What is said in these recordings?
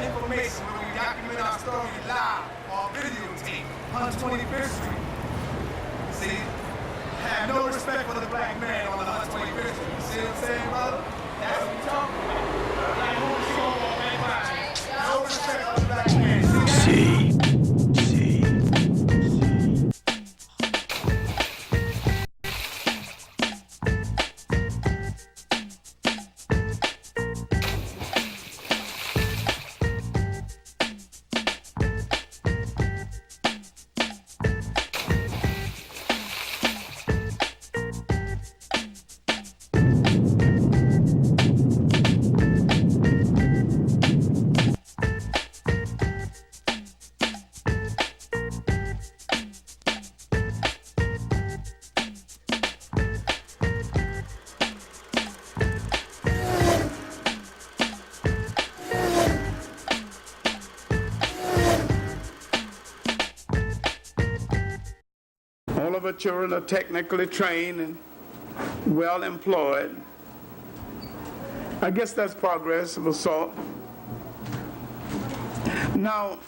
information when we document our story live or videotape on 25th Street. See, have no respect for the black man on the 125th Street. You see what I'm saying, brother? That's what we're talking about. Black woman, she won't walk back by. No respect for the black man. See that? All of our children are technically trained and well employed. I guess that's progress of a sort. Now,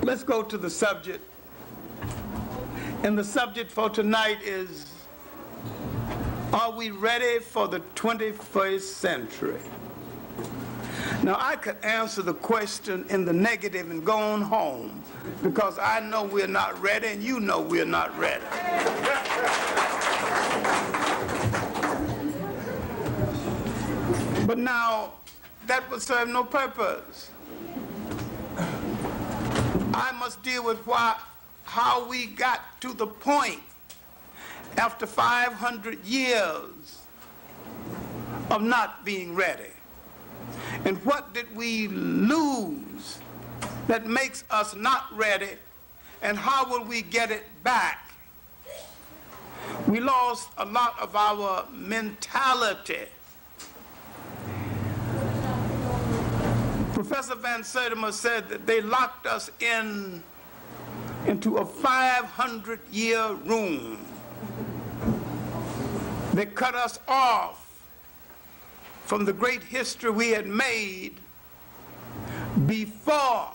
let's go to the subject. And the subject for tonight is, are we ready for the 21st century? Now, I could answer the question in the negative and go on home, because I know we're not ready, and you know we're not ready. But now, that would serve no purpose. I must deal with how we got to the point after 500 years of not being ready. And what did we lose that makes us not ready, and how will we get it back? We lost a lot of our mentality. Professor Van Sertima said that they locked us into a 500-year room. They cut us off from the great history we had made before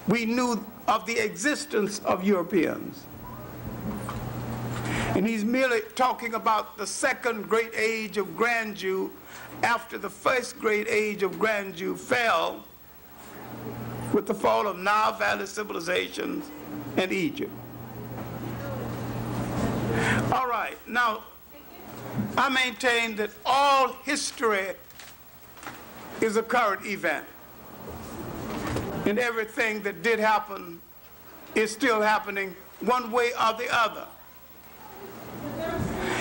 we knew of the existence of Europeans. And he's merely talking about the second great age of grandeur after the first great age of grandeur fell with the fall of Nile Valley civilizations and Egypt. All right, now, I maintain that all history is a current event, and everything that did happen is still happening one way or the other.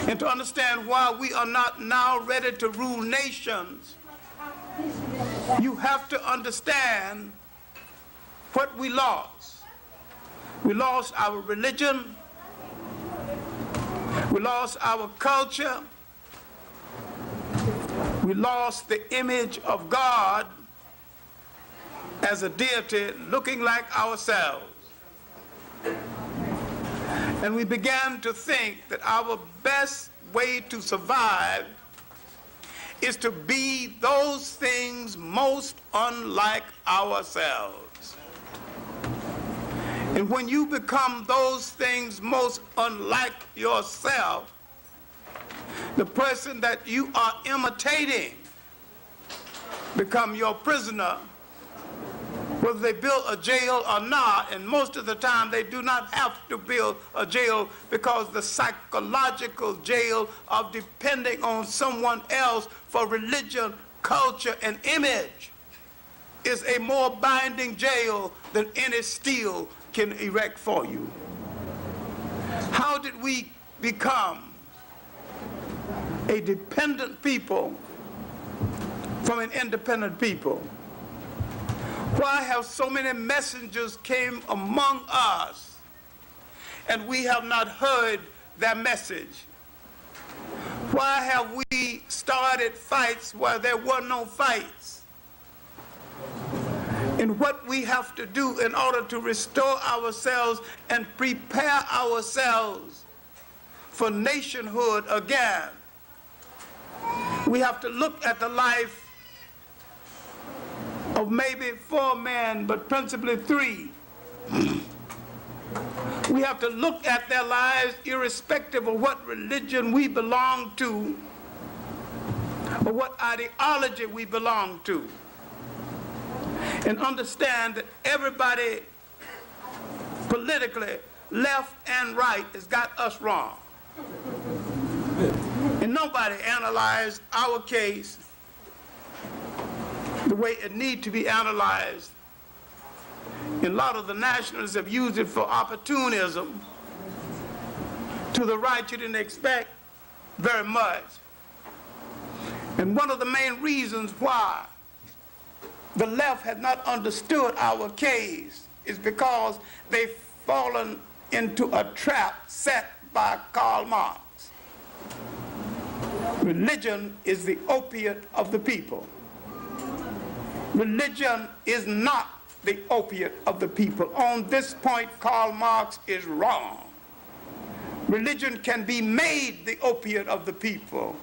And to understand why we are not now ready to rule nations, you have to understand what we lost. We lost our religion. We lost our culture. We lost the image of God as a deity looking like ourselves. And we began to think that our best way to survive is to be those things most unlike ourselves. And when you become those things most unlike yourself, the person that you are imitating become your prisoner, whether they build a jail or not. And most of the time they do not have to build a jail, because the psychological jail of depending on someone else for religion, culture, and image is a more binding jail than any steel can erect for you. How did we become a dependent people from an independent people? Why have so many messengers came among us and we have not heard their message? Why have we started fights where there were no fights? And what we have to do in order to restore ourselves and prepare ourselves for nationhood again, we have to look at the life of maybe 4 men, but principally 3. We have to look at their lives irrespective of what religion we belong to or what ideology we belong to, and understand that everybody politically, left and right, has got us wrong. And nobody analyzed our case the way it needs to be analyzed. And a lot of the nationalists have used it for opportunism. To the right, you didn't expect very much. And one of the main reasons why the left has not understood our case is because they've fallen into a trap set by Karl Marx. Religion is the opiate of the people. Religion is not the opiate of the people. On this point, Karl Marx is wrong. Religion can be made the opiate of the people.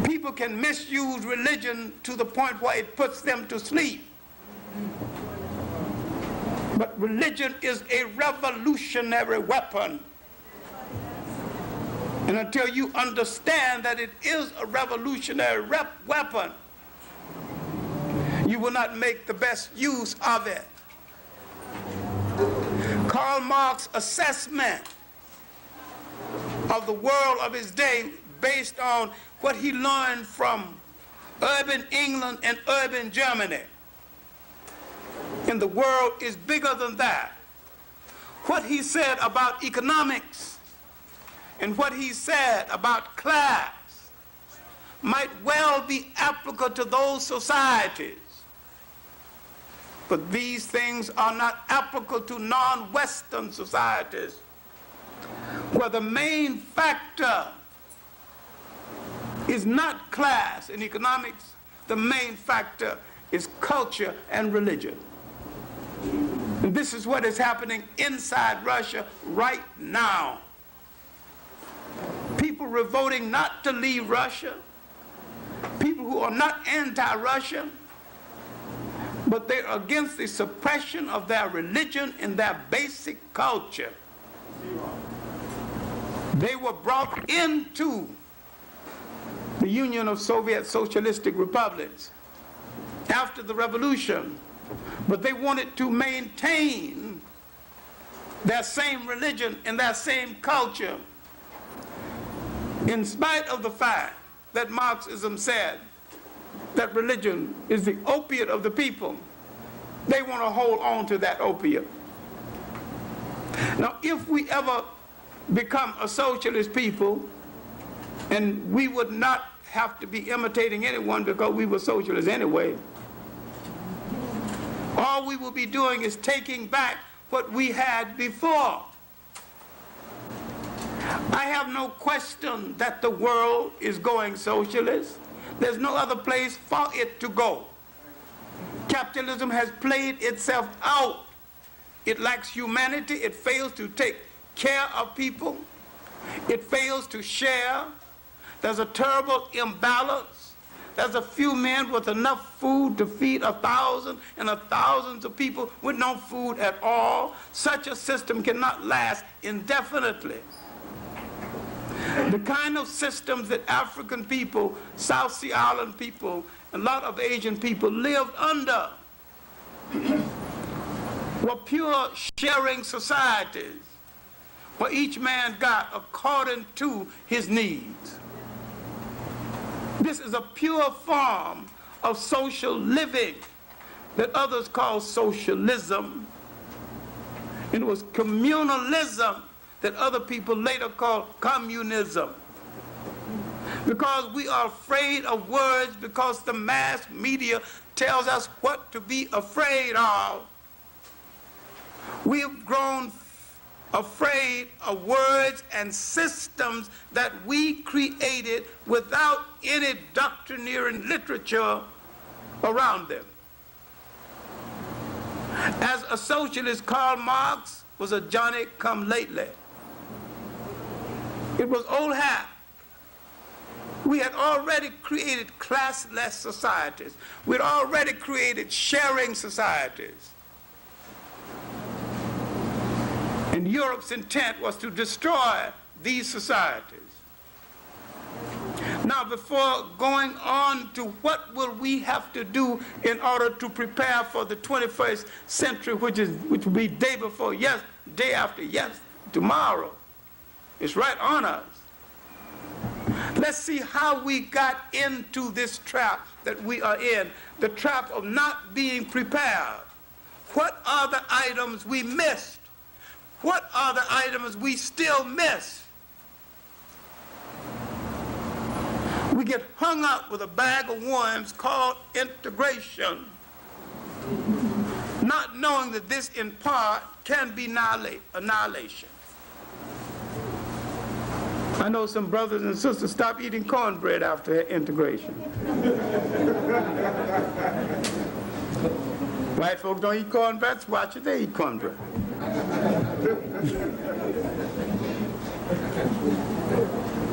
People can misuse religion to the point where it puts them to sleep. But religion is a revolutionary weapon. And until you understand that it is a revolutionary weapon, you will not make the best use of it. Karl Marx's assessment of the world of his day, based on what he learned from urban England and urban Germany, and the world is bigger than that. What he said about economics and what he said about class might well be applicable to those societies. But these things are not applicable to non-Western societies, where the main factor is not class in economics. The main factor is culture and religion. And this is what is happening inside Russia right now. People revolting not to leave Russia, people who are not anti-Russian, but they're against the suppression of their religion and their basic culture. They were brought into the Union of Soviet Socialistic Republics after the revolution, but they wanted to maintain their same religion and their same culture, in spite of the fact that Marxism said that religion is the opiate of the people. They want to hold on to that opiate. Now, if we ever become a socialist people, and we would not have to be imitating anyone because we were socialists anyway, all we will be doing is taking back what we had before. I have no question that the world is going socialist. There's no other place for it to go. Capitalism has played itself out. It lacks humanity. It fails to take care of people. It fails to share. There's a terrible imbalance. There's a few men with enough food to feed 1,000 and thousands of people with no food at all. Such a system cannot last indefinitely. The kind of systems that African people, South Sea Island people, and a lot of Asian people lived under were pure sharing societies, where each man got according to his needs. This is a pure form of social living that others call socialism. It was communalism that other people later called communism. Because we are afraid of words, because the mass media tells us what to be afraid of. We have grown afraid of words and systems that we created without any doctrinaire literature around them. As a socialist, Karl Marx was a Johnny-come-lately. It was old hat. We had already created classless societies. We had already created sharing societies. And Europe's intent was to destroy these societies. Now, before going on to what will we have to do in order to prepare for the 21st century, which will be day before yes, day after yes, tomorrow. It's right on us. Let's see how we got into this trap that we are in, the trap of not being prepared. What are the items we missed? What are the items we still miss? We get hung up with a bag of worms called integration, not knowing that this in part can be annihilation. I know some brothers and sisters stop eating cornbread after integration. White folks don't eat cornbread, so why should they eat cornbread?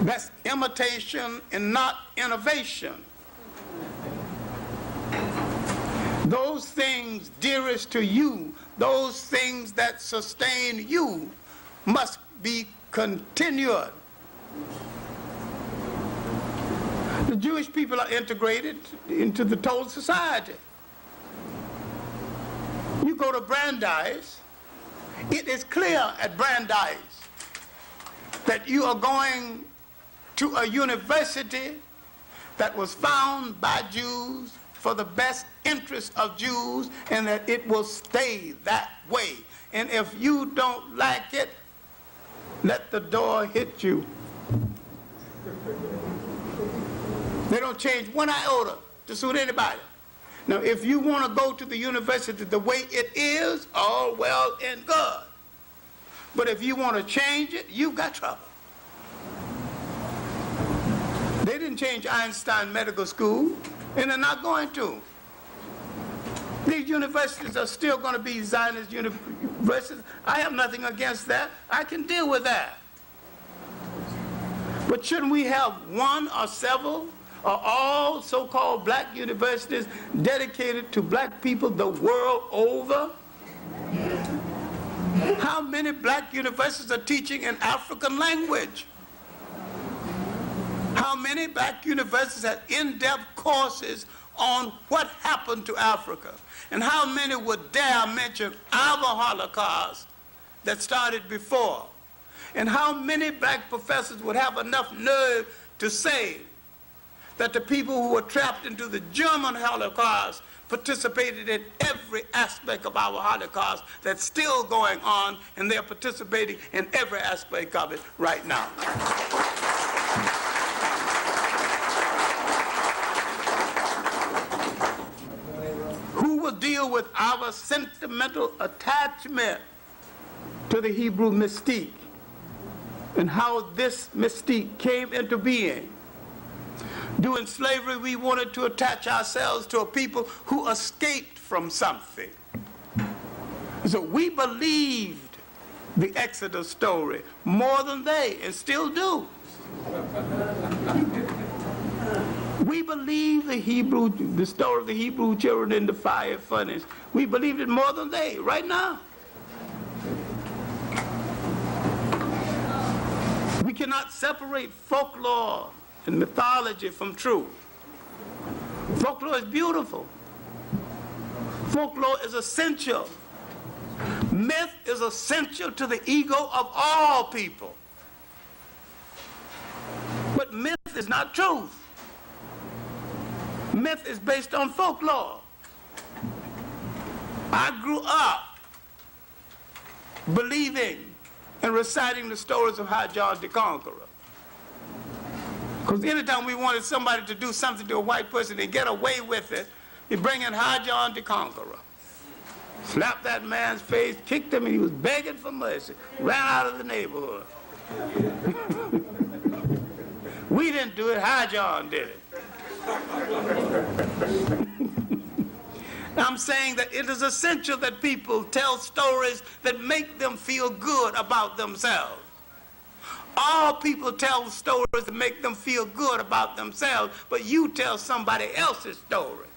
That's imitation and not innovation. Those things dearest to you, those things that sustain you, must be continued. The Jewish people are integrated into the total society. You go to Brandeis, it is clear at Brandeis that you are going to a university that was founded by Jews for the best interest of Jews, and that it will stay that way. And if you don't like it, let the door hit you. They don't change one iota to suit anybody. Now, if you want to go to the university the way it is, all well and good. But if you want to change it, you've got trouble. They didn't change Einstein Medical School, and they're not going to. These universities are still going to be Zionist universities. I have nothing against that. I can deal with that. But shouldn't we have one or several or all so-called black universities dedicated to black people the world over? How many black universities are teaching an African language? How many black universities have in-depth courses on what happened to Africa? And how many would dare mention our Holocaust that started before? And how many black professors would have enough nerve to say that the people who were trapped into the German Holocaust participated in every aspect of our Holocaust that's still going on, and they're participating in every aspect of it right now. Who will deal with our sentimental attachment to the Hebrew mystique and how this mystique came into being? During slavery, we wanted to attach ourselves to a people who escaped from something. So we believed the Exodus story more than they, and still do. We believe the story of the Hebrew children in the fire furnace. We believed it more than they, right now. We cannot separate folklore and mythology from truth. Folklore is beautiful. Folklore is essential. Myth is essential to the ego of all people. But myth is not truth. Myth is based on folklore. I grew up believing and reciting the stories of High John the Conqueror. Because anytime we wanted somebody to do something to a white person and get away with it, you bring in High John the Conqueror. Slapped that man's face, kicked him, and he was begging for mercy. Ran out of the neighborhood. We didn't do it, High John did it. I'm saying that it is essential that people tell stories that make them feel good about themselves. All people tell stories to make them feel good about themselves, but you tell somebody else's story.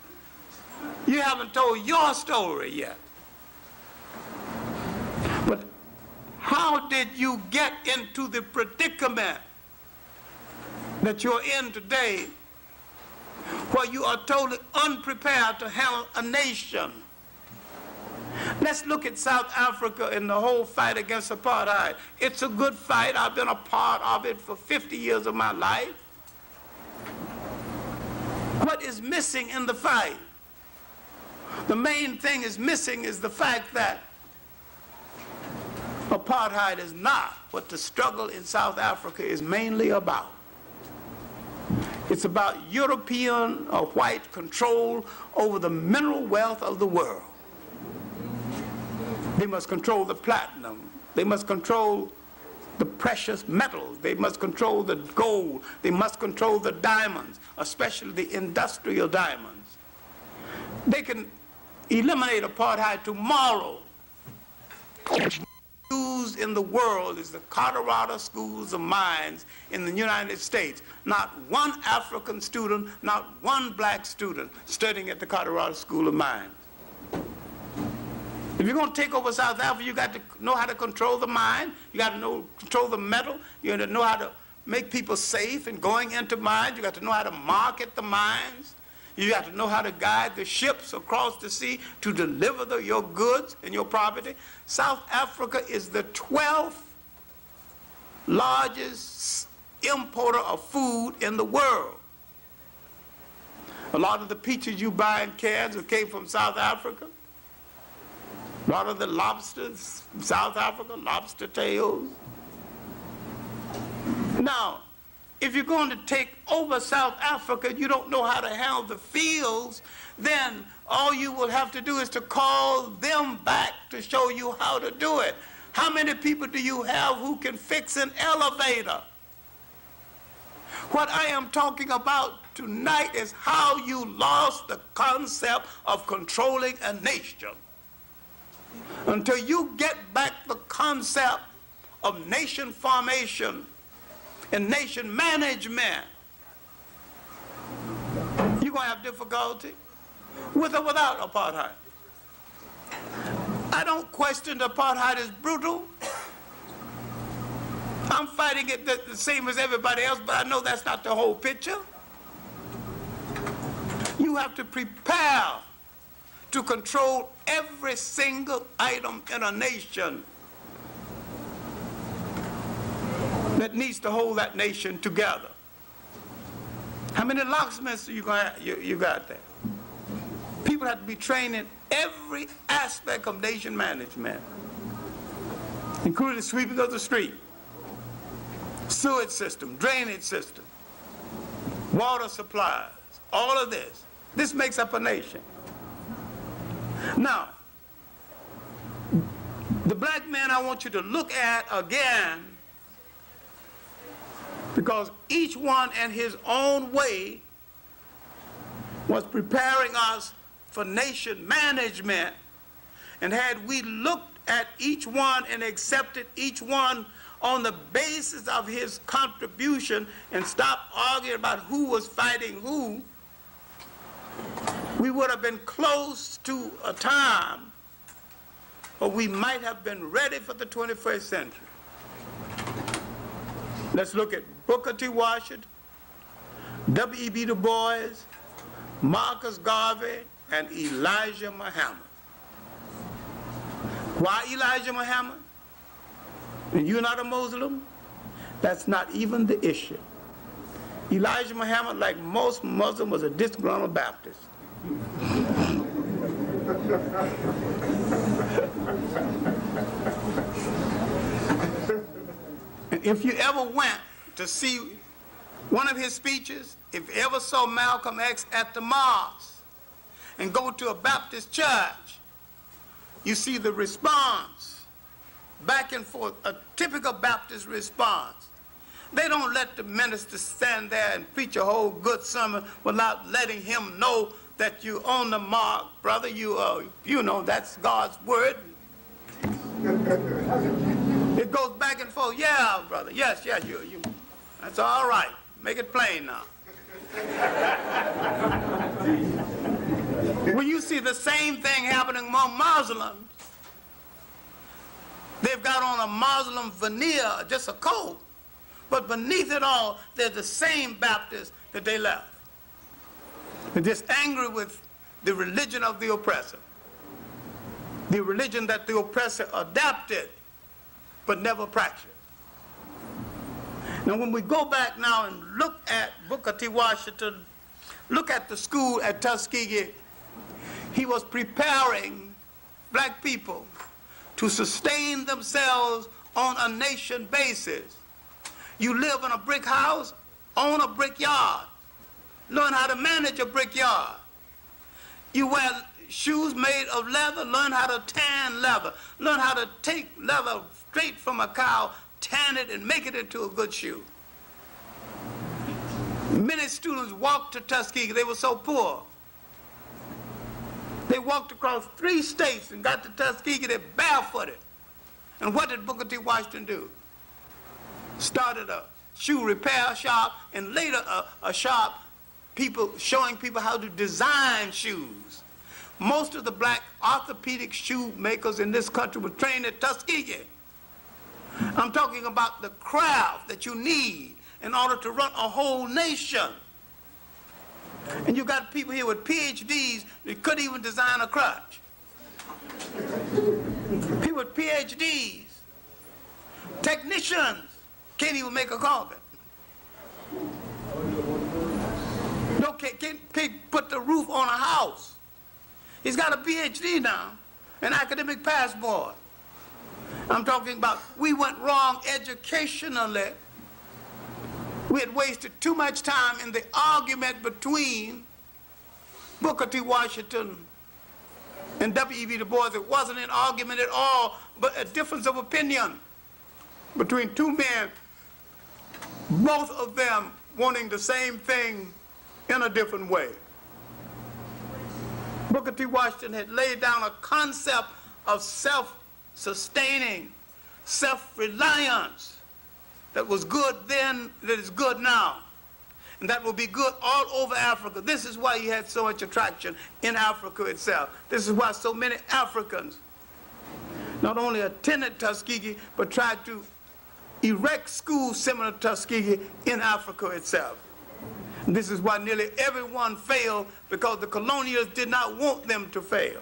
You haven't told your story yet. But how did you get into the predicament that you're in today, where you are totally unprepared to handle a nation? Let's look at South Africa and the whole fight against apartheid. It's a good fight. I've been a part of it for 50 years of my life. What is missing in the fight? The main thing is missing is the fact that apartheid is not what the struggle in South Africa is mainly about. It's about European or white control over the mineral wealth of the world. They must control the platinum. They must control the precious metals. They must control the gold. They must control the diamonds, especially the industrial diamonds. They can eliminate apartheid tomorrow. Schools in the world is the Colorado schools of mines in the United States. Not one African student, not one black student studying at the Colorado School of Mines. If you're going to take over South Africa, you got to know how to control the mine. You got to control the metal. You got to know how to make people safe in going into mines. You got to know how to market the mines. You got to know how to guide the ships across the sea to deliver your goods and your property. South Africa is the 12th largest importer of food in the world. A lot of the peaches you buy in cans came from South Africa. A lot of the lobsters from South Africa, lobster tails. Now, if you're going to take over South Africa, you don't know how to handle the fields, then all you will have to do is to call them back to show you how to do it. How many people do you have who can fix an elevator? What I am talking about tonight is how you lost the concept of controlling a nation. Until you get back the concept of nation formation and nation management, you're going to have difficulty with or without apartheid. I don't question that apartheid is brutal. I'm fighting it the same as everybody else, but I know that's not the whole picture. You have to prepare to control every single item in a nation that needs to hold that nation together. How many locksmiths you got there? People have to be trained in every aspect of nation management, including sweeping of the street, sewage system, drainage system, water supplies, all of this. This makes up a nation. Now, the black man I want you to look at again, because each one in his own way was preparing us for nation management, and had we looked at each one and accepted each one on the basis of his contribution and stopped arguing about who was fighting who, we would have been close to a time where we might have been ready for the 21st century. Let's look at Booker T. Washington, W.E.B. Du Bois, Marcus Garvey, and Elijah Muhammad. Why Elijah Muhammad? And you're not a Muslim? That's not even the issue. Elijah Muhammad, like most Muslims, was a disgruntled Baptist. And if you ever went to see one of his speeches, if you ever saw Malcolm X at the mosque and go to a Baptist church, you see the response, back and forth, a typical Baptist response. They don't let the minister stand there and preach a whole good sermon without letting him know that you're on the mark, brother. You know, that's God's word. It goes back and for? Yeah, brother. Yes, you. That's all right. Make it plain now. When you see the same thing happening among Muslims, they've got on a Muslim veneer, just a coat, but beneath it all, they're the same Baptists that they left. They're just angry with the religion of the oppressor, the religion that the oppressor adapted but never practiced. Now, when we go back now and look at Booker T. Washington, look at the school at Tuskegee, he was preparing black people to sustain themselves on a nation basis. You live in a brick house, own a brick yard, learn how to manage a brick yard. You wear shoes made of leather, learn how to tan leather, learn how to take leather straight from a cow, tan it and make it into a good shoe. Many students walked to Tuskegee. They were so poor. They walked across 3 states and got to Tuskegee. They're barefooted. And what did Booker T. Washington do? Started a shoe repair shop and later a shop showing people how to design shoes. Most of the black orthopedic shoe makers in this country were trained at Tuskegee. I'm talking about the craft that you need in order to run a whole nation. And you got people here with PhDs that couldn't even design a crutch. People with PhDs, technicians, can't even make a carpet. No, can't put the roof on a house. He's got a PhD now, an academic passport. I'm talking about we went wrong educationally. We had wasted too much time in the argument between Booker T. Washington and W.E.B. Du Bois. It wasn't an argument at all, but a difference of opinion between 2 men, both of them wanting the same thing in a different way. Booker T. Washington had laid down a concept of self-sustaining, self-reliance that was good then, that is good now, and that will be good all over Africa. This is why he had so much attraction in Africa itself. This is why so many Africans not only attended Tuskegee, but tried to erect schools similar to Tuskegee in Africa itself. And this is why nearly everyone failed, because the colonials did not want them to fail.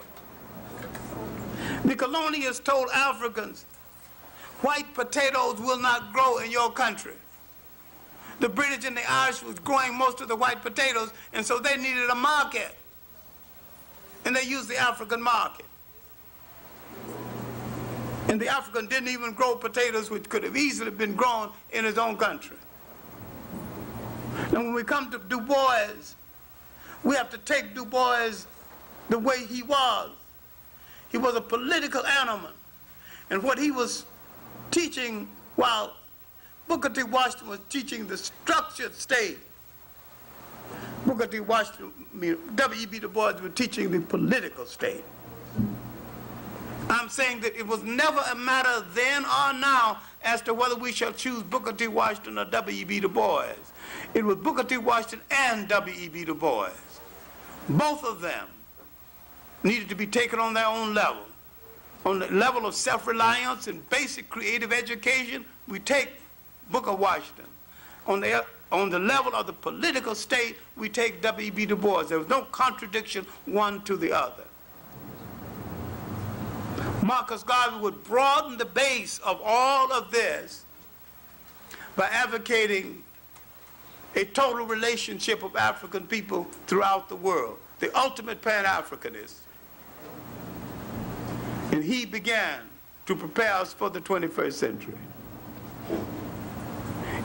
The colonials told Africans, white potatoes will not grow in your country. The British and the Irish was growing most of the white potatoes, and so they needed a market. And they used the African market. And the African didn't even grow potatoes which could have easily been grown in his own country. And when we come to Du Bois, we have to take Du Bois the way he was. He was a political animal. And what he was teaching, while Booker T. Washington was teaching the structured state, Booker T. Washington, W.E.B. Du Bois was teaching the political state. I'm saying that it was never a matter then or now as to whether we shall choose Booker T. Washington or W.E.B. Du Bois. It was Booker T. Washington and W.E.B. Du Bois. Both of them needed to be taken on their own level. On the level of self-reliance and basic creative education, we take Booker Washington. On the level of the political state, we take W.E.B. Du Bois. There was no contradiction one to the other. Marcus Garvey would broaden the base of all of this by advocating a total relationship of African people throughout the world, the ultimate Pan-Africanist. And he began to prepare us for the 21st century.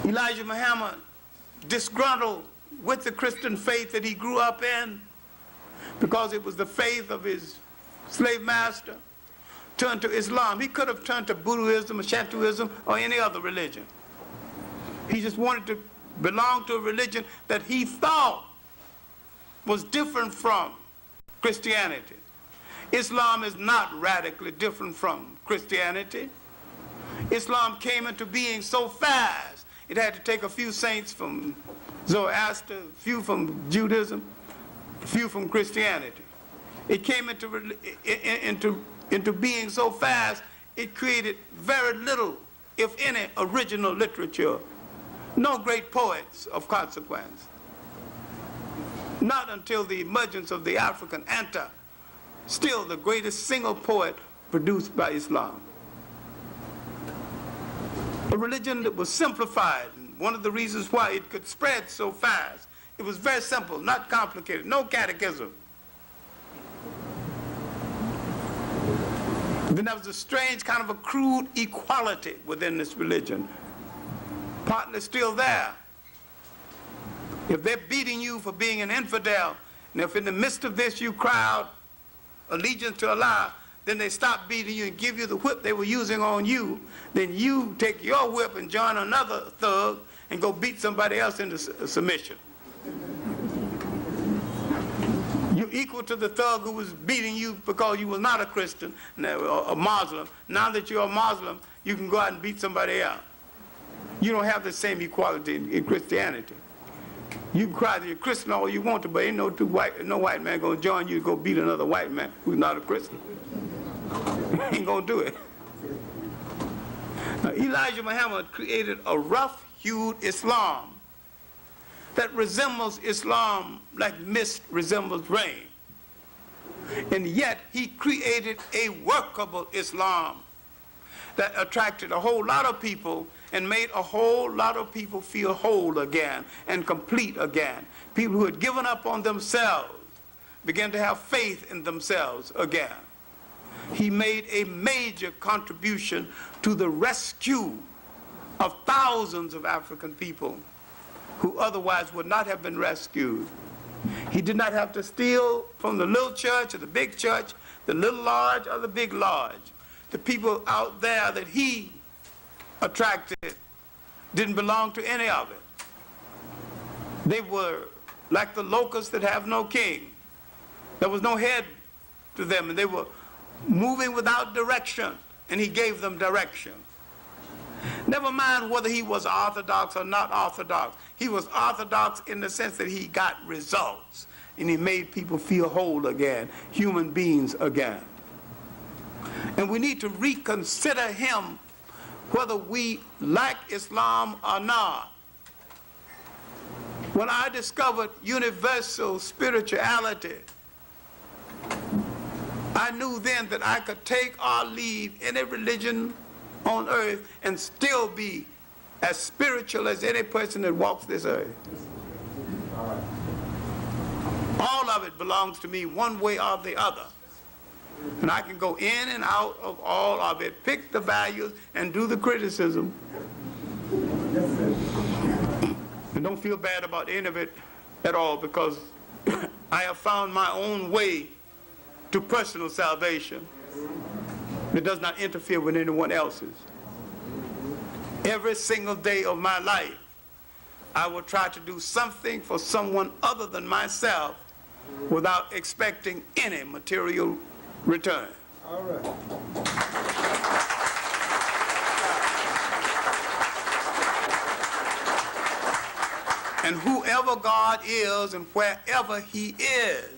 Elijah Muhammad, disgruntled with the Christian faith that he grew up in, because it was the faith of his slave master, turned to Islam. He could have turned to Buddhism or Shintoism or any other religion. He just wanted to belong to a religion that he thought was different from Christianity. Islam is not radically different from Christianity. Islam came into being so fast, it had to take a few saints from Zoroaster, a few from Judaism, a few from Christianity. It came into being so fast, it created very little, if any, original literature. No great poets of consequence. Not until the emergence of the African Anta, still the greatest single poet produced by Islam. A religion that was simplified. One of the reasons why it could spread so fast, it was very simple, not complicated, no catechism. Then there was a strange kind of a crude equality within this religion, partly still there. If they're beating you for being an infidel, and if in the midst of this you cry out allegiance to Allah, then they stop beating you and give you the whip they were using on you, then you take your whip and join another thug and go beat somebody else into submission. You're equal to the thug who was beating you because you was not a Christian or a Muslim. Now that you're a Muslim, you can go out and beat somebody else. You don't have the same equality in Christianity. You can cry that you're Christian all you want to, but ain't no white man gonna join you to go beat another white man who's not a Christian. Ain't gonna do it. Now, Elijah Muhammad created a rough-hued Islam that resembles Islam like mist resembles rain. And yet he created a workable Islam that attracted a whole lot of people and made a whole lot of people feel whole again and complete again. People who had given up on themselves began to have faith in themselves again. He made a major contribution to the rescue of thousands of African people who otherwise would not have been rescued. He did not have to steal from the little church or the big church, the little lodge or the big lodge. The people out there that he attracted didn't belong to any of it. They were like the locusts that have no king. There was no head to them, and they were moving without direction, and he gave them direction. Never mind whether he was orthodox or not orthodox. He was orthodox in the sense that he got results, and he made people feel whole again, human beings again. And we need to reconsider him whether we like Islam or not. When I discovered universal spirituality, I knew then that I could take or leave any religion on earth and still be as spiritual as any person that walks this earth. All of it belongs to me one way or the other. And I can go in and out of all of it, pick the values and do the criticism. And don't feel bad about any of it at all, because I have found my own way to personal salvation. It does not interfere with anyone else's. Every single day of my life, I will try to do something for someone other than myself without expecting any material return. All right. And whoever God is and wherever he is,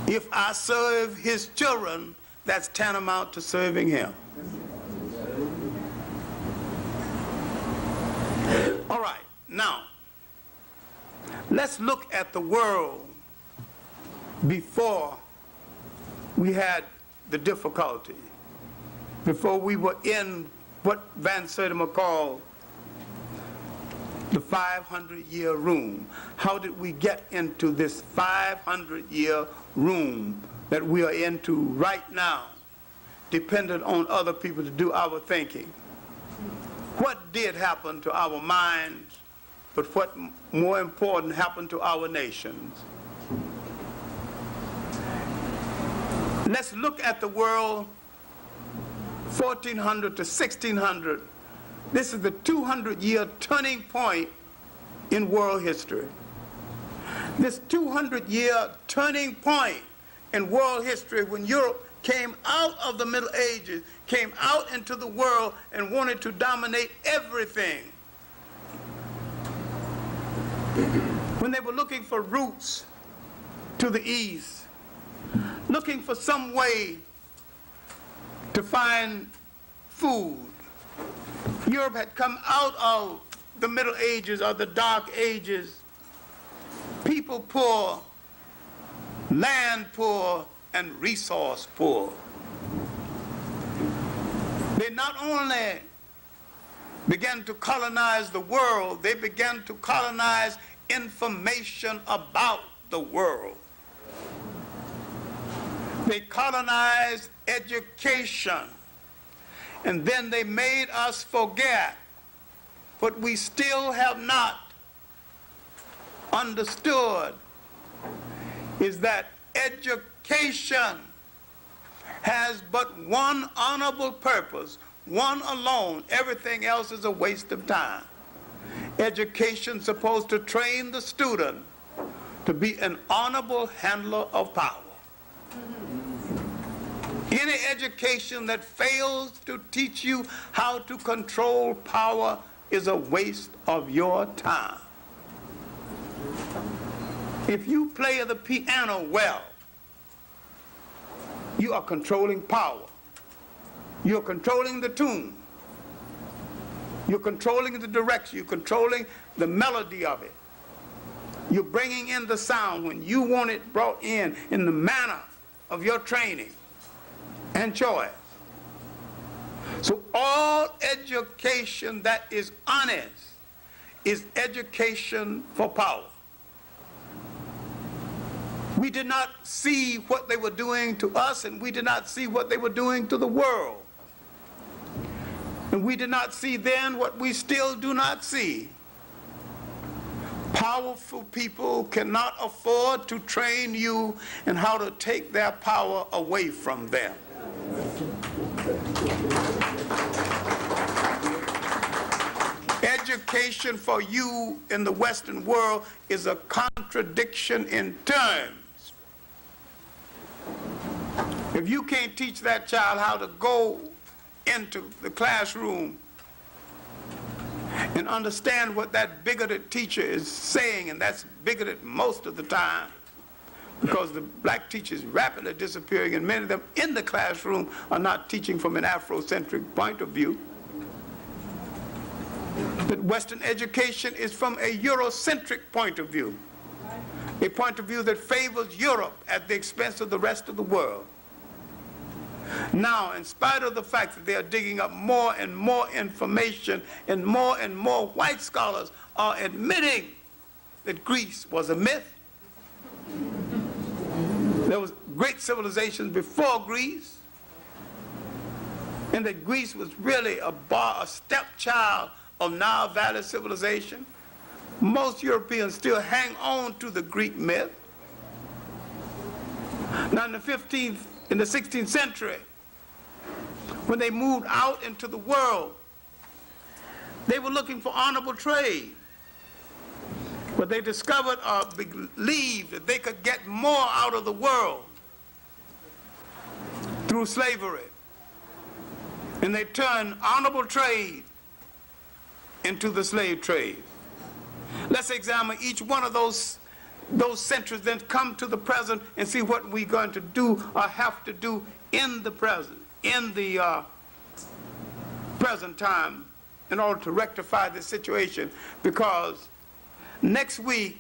if I serve his children, that's tantamount to serving him. All right, now, let's look at the world before we had the difficulty, before we were in what Van Sertima called the 500-year room. How did we get into this 500-year room that we are into right now, dependent on other people to do our thinking? What did happen to our minds, but what more important happened to our nations? Let's look at the world 1400 to 1600. This is the 200-year turning point in world history. This 200-year turning point in world history when Europe came out of the Middle Ages, came out into the world and wanted to dominate everything. When they were looking for routes to the east, looking for some way to find food. Europe had come out of the Middle Ages or the Dark Ages, people poor, land poor, and resource poor. They not only began to colonize the world, they began to colonize information about the world. They colonized education, and then they made us forget what we still have not understood, is that education has but one honorable purpose, one alone. Everything else is a waste of time. Education is supposed to train the student to be an honorable handler of power. Any education that fails to teach you how to control power is a waste of your time. If you play the piano well, you are controlling power. You're controlling the tune. You're controlling the direction. You're controlling the melody of it. You're bringing in the sound when you want it brought in the manner of your training and choice. So all education that is honest is education for power. We did not see what they were doing to us, and we did not see what they were doing to the world. And we did not see then what we still do not see. Powerful people cannot afford to train you in how to take their power away from them. Education for you in the Western world is a contradiction in terms. If you can't teach that child how to go into the classroom and understand what that bigoted teacher is saying, and that's bigoted most of the time, because the black teacher is rapidly disappearing, and many of them in the classroom are not teaching from an Afrocentric point of view. But Western education is from a Eurocentric point of view, a point of view that favors Europe at the expense of the rest of the world. Now, in spite of the fact that they are digging up more and more information, and more white scholars are admitting that Greece was a myth. There was great civilizations before Greece, and that Greece was really a stepchild of Nile Valley civilization. Most Europeans still hang on to the Greek myth. Now, in the 16th century, when they moved out into the world, they were looking for honorable trade. But they discovered or believed that they could get more out of the world through slavery. And they turned honorable trade into the slave trade. Let's examine each one of those centuries, then come to the present and see what we're going to do or have to do in the present, present time, in order to rectify this situation. Because next week,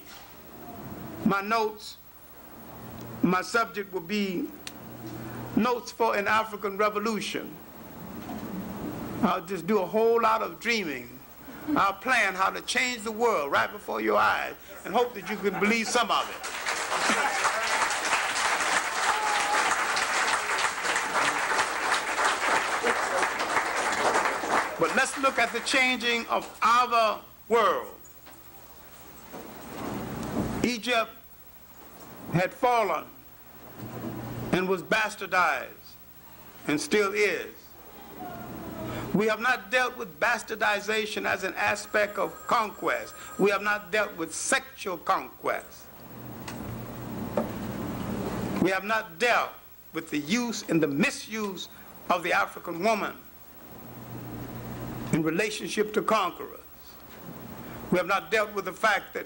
my subject will be Notes for an African Revolution. I'll just do a whole lot of dreaming. I'll plan how to change the world right before your eyes, and hope that you can believe some of it. But let's look at the changing of our world. Egypt had fallen and was bastardized, and still is. We have not dealt with bastardization as an aspect of conquest. We have not dealt with sexual conquest. We have not dealt with the use and the misuse of the African woman in relationship to conquerors. We have not dealt with the fact that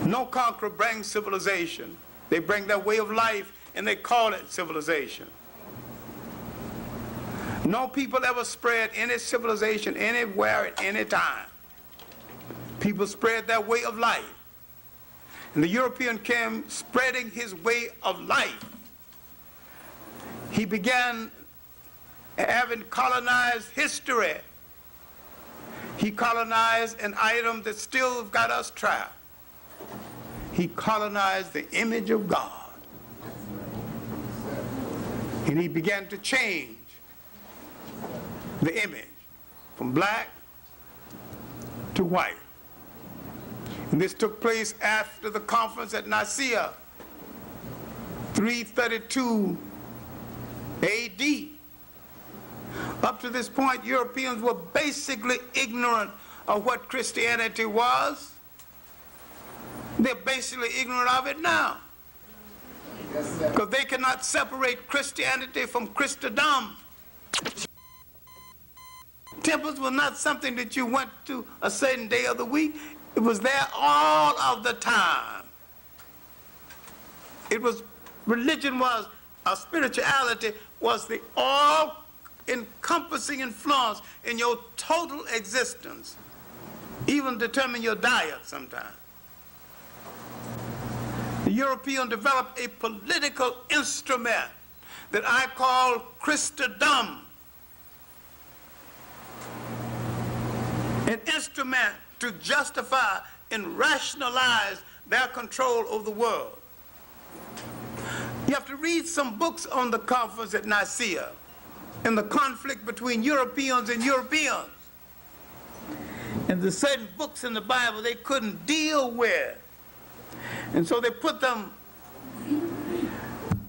no conqueror brings civilization. They bring their way of life and they call it civilization. No people ever spread any civilization anywhere at any time. People spread their way of life. And the European came spreading his way of life. He began having colonized history. He colonized an item that still got us trapped. He colonized the image of God. And he began to change the image from black to white. And this took place after the conference at Nicaea, 332 AD. Up to this point, Europeans were basically ignorant of what Christianity was. They're basically ignorant of it now. Because they cannot separate Christianity from Christendom. Temples were not something that you went to a certain day of the week. It was there all of the time. It was, religion was, spirituality was the all-encompassing influence in your total existence, even determine your diet sometimes. The European developed a political instrument that I call Christendom. An instrument to justify and rationalize their control of the world. You have to read some books on the conference at Nicaea and the conflict between Europeans and Europeans. And there's certain books in the Bible they couldn't deal with. And so they put them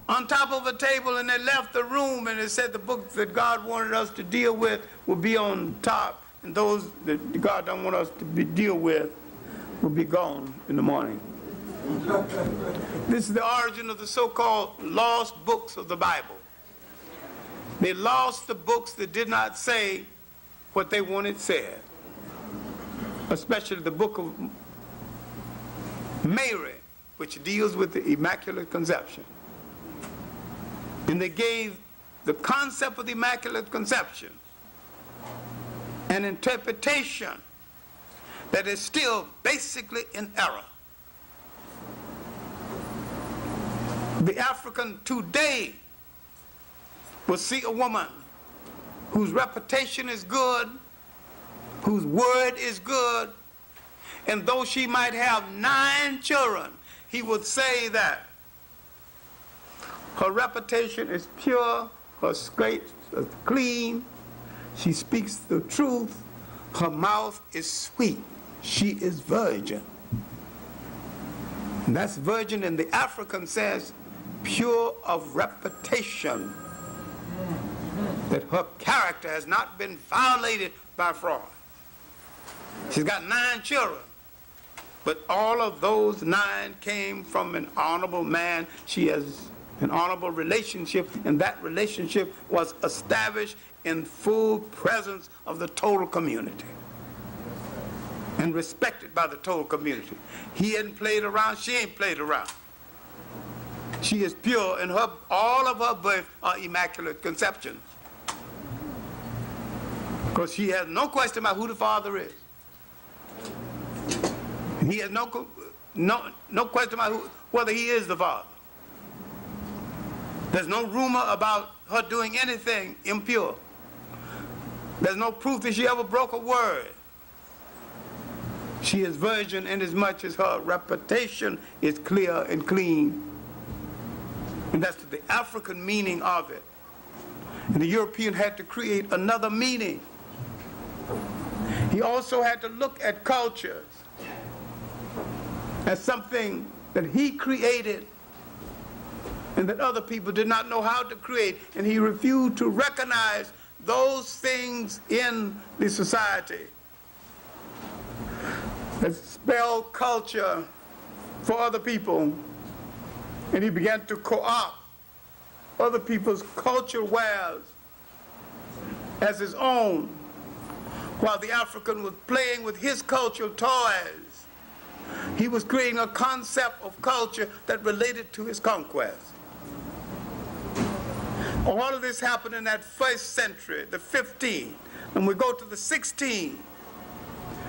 on top of a table and they left the room and they said the books that God wanted us to deal with will be on top. And those that God don't want us to deal with will be gone in the morning. This is the origin of the so-called lost books of the Bible. They lost the books that did not say what they wanted said, especially the book of Mary, which deals with the Immaculate Conception. And they gave the concept of the Immaculate Conception an interpretation that is still basically in error. The African today will see a woman whose reputation is good, whose word is good, and though she might have 9 children, he would say that her reputation is pure, her scrapes are clean, she speaks the truth, her mouth is sweet, she is virgin. And that's virgin in the African sense, pure of reputation, that her character has not been violated by fraud. She's got 9 children, but all of those 9 came from an honorable man. She has an honorable relationship, and that relationship was established in full presence of the total community and respected by the total community. He hadn't played around, she ain't played around. She is pure, and all of her birth are immaculate conceptions. Because she has no question about who the father is. And he has no question about whether he is the father. There's no rumor about her doing anything impure. There's no proof that she ever broke a word. She is virgin inasmuch as her reputation is clear and clean. And that's the African meaning of it. And the European had to create another meaning. He also had to look at cultures as something that he created and that other people did not know how to create, and he refused to recognize those things in the society that spell culture for other people And he began to co-opt other people's cultural wares as his own, while the African was playing with his cultural toys. He was creating a concept of culture that related to his conquest. All of this happened in that first century, the 15th. And we go to the 16th.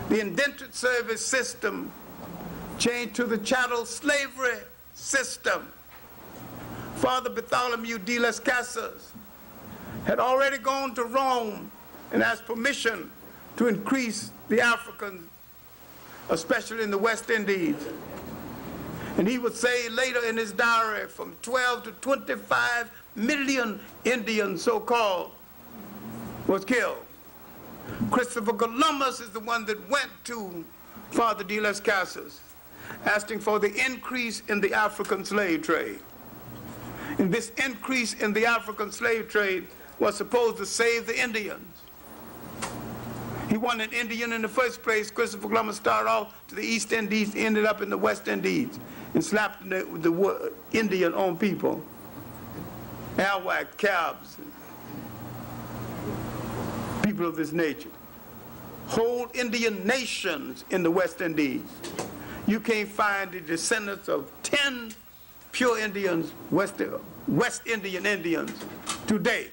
The indentured service system changed to the chattel slavery system. Father Bartholomew de las Casas had already gone to Rome and asked permission to increase the Africans, especially in the West Indies. And he would say later in his diary, from 12 to 25 million Indians, so-called, was killed. Christopher Columbus is the one that went to Father de las Casas, asking for the increase in the African slave trade. And this increase in the African slave trade was supposed to save the Indians. He wasn't an Indian in the first place. Christopher Columbus started off to the East Indies, ended up in the West Indies, and slapped the word Indian on people. Arawak, Cabs, people of this nature. Whole Indian nations in the West Indies. You can't find the descendants of 10 pure Indians, West Indian Indians, today.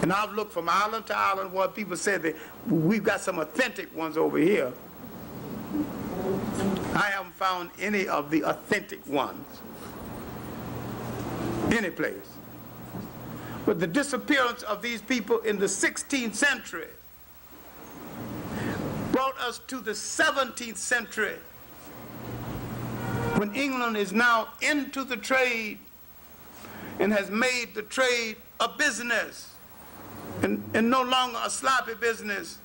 And I've looked from island to island where people said that we've got some authentic ones over here. I haven't found any of the authentic ones any place. But the disappearance of these people in the 16th century brought us to the 17th century, when England is now into the trade and has made the trade a business, and no longer a sloppy business,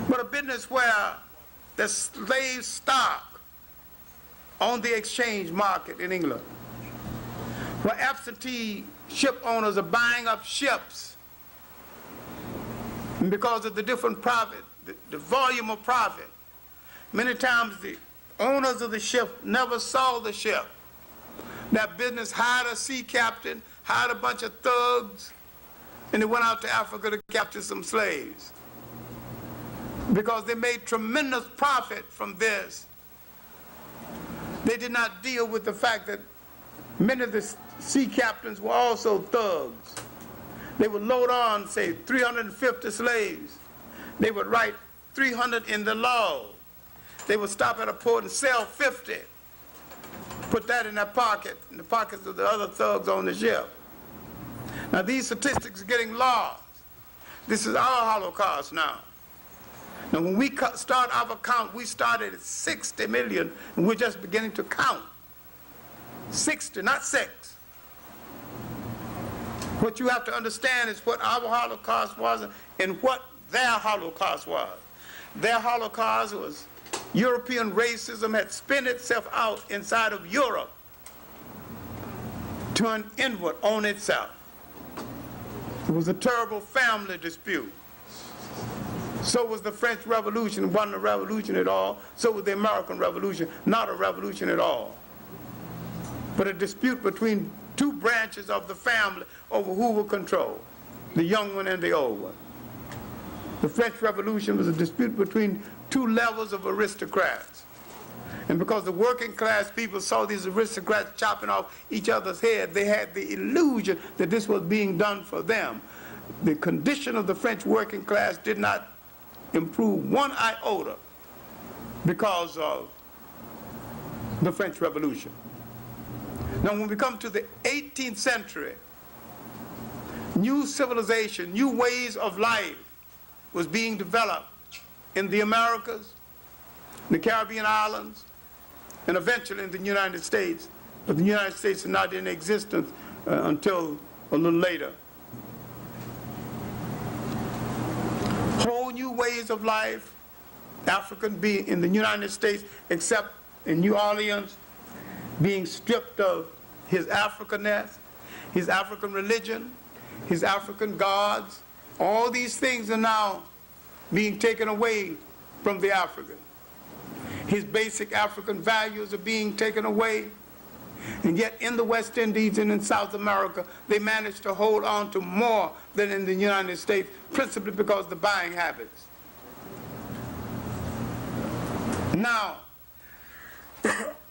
but a business where the slave stock on the exchange market in England, where absentee ship owners are buying up ships, and because of the different profit, the volume of profit, many times the owners of the ship never saw the ship. That business hired a sea captain, hired a bunch of thugs, and they went out to Africa to capture some slaves. Because they made tremendous profit from this, they did not deal with the fact that many of the sea captains were also thugs. They would load on, say, 350 slaves. They would write 300 in the log. They would stop at a port and sell 50. Put that in their pocket, in the pockets of the other thugs on the ship. Now these statistics are getting lost. This is our Holocaust now. Now when we start our count, we started at 60 million, and we're just beginning to count. 60, not 6. What you have to understand is what our Holocaust was and what their Holocaust was. Their Holocaust was European racism had spun itself out inside of Europe, turned inward on itself. It was a terrible family dispute. So was the French Revolution. It wasn't a revolution at all. So was the American Revolution, not a revolution at all, but a dispute between two branches of the family over who will control, the young one and the old one. The French Revolution was a dispute between two levels of aristocrats. And because the working class people saw these aristocrats chopping off each other's head, they had the illusion that this was being done for them. The condition of the French working class did not improve one iota because of the French Revolution. Now when we come to the 18th century, new civilization, new ways of life was being developed in the Americas, the Caribbean islands, and eventually in the United States. But the United States is not in existence until a little later. Whole new ways of life, African being in the United States, except in New Orleans, being stripped of his Africanness, his African religion, his African gods. All these things are now being taken away from the African. His basic African values are being taken away. And yet in the West Indies and in South America, they managed to hold on to more than in the United States, principally because of the buying habits. Now,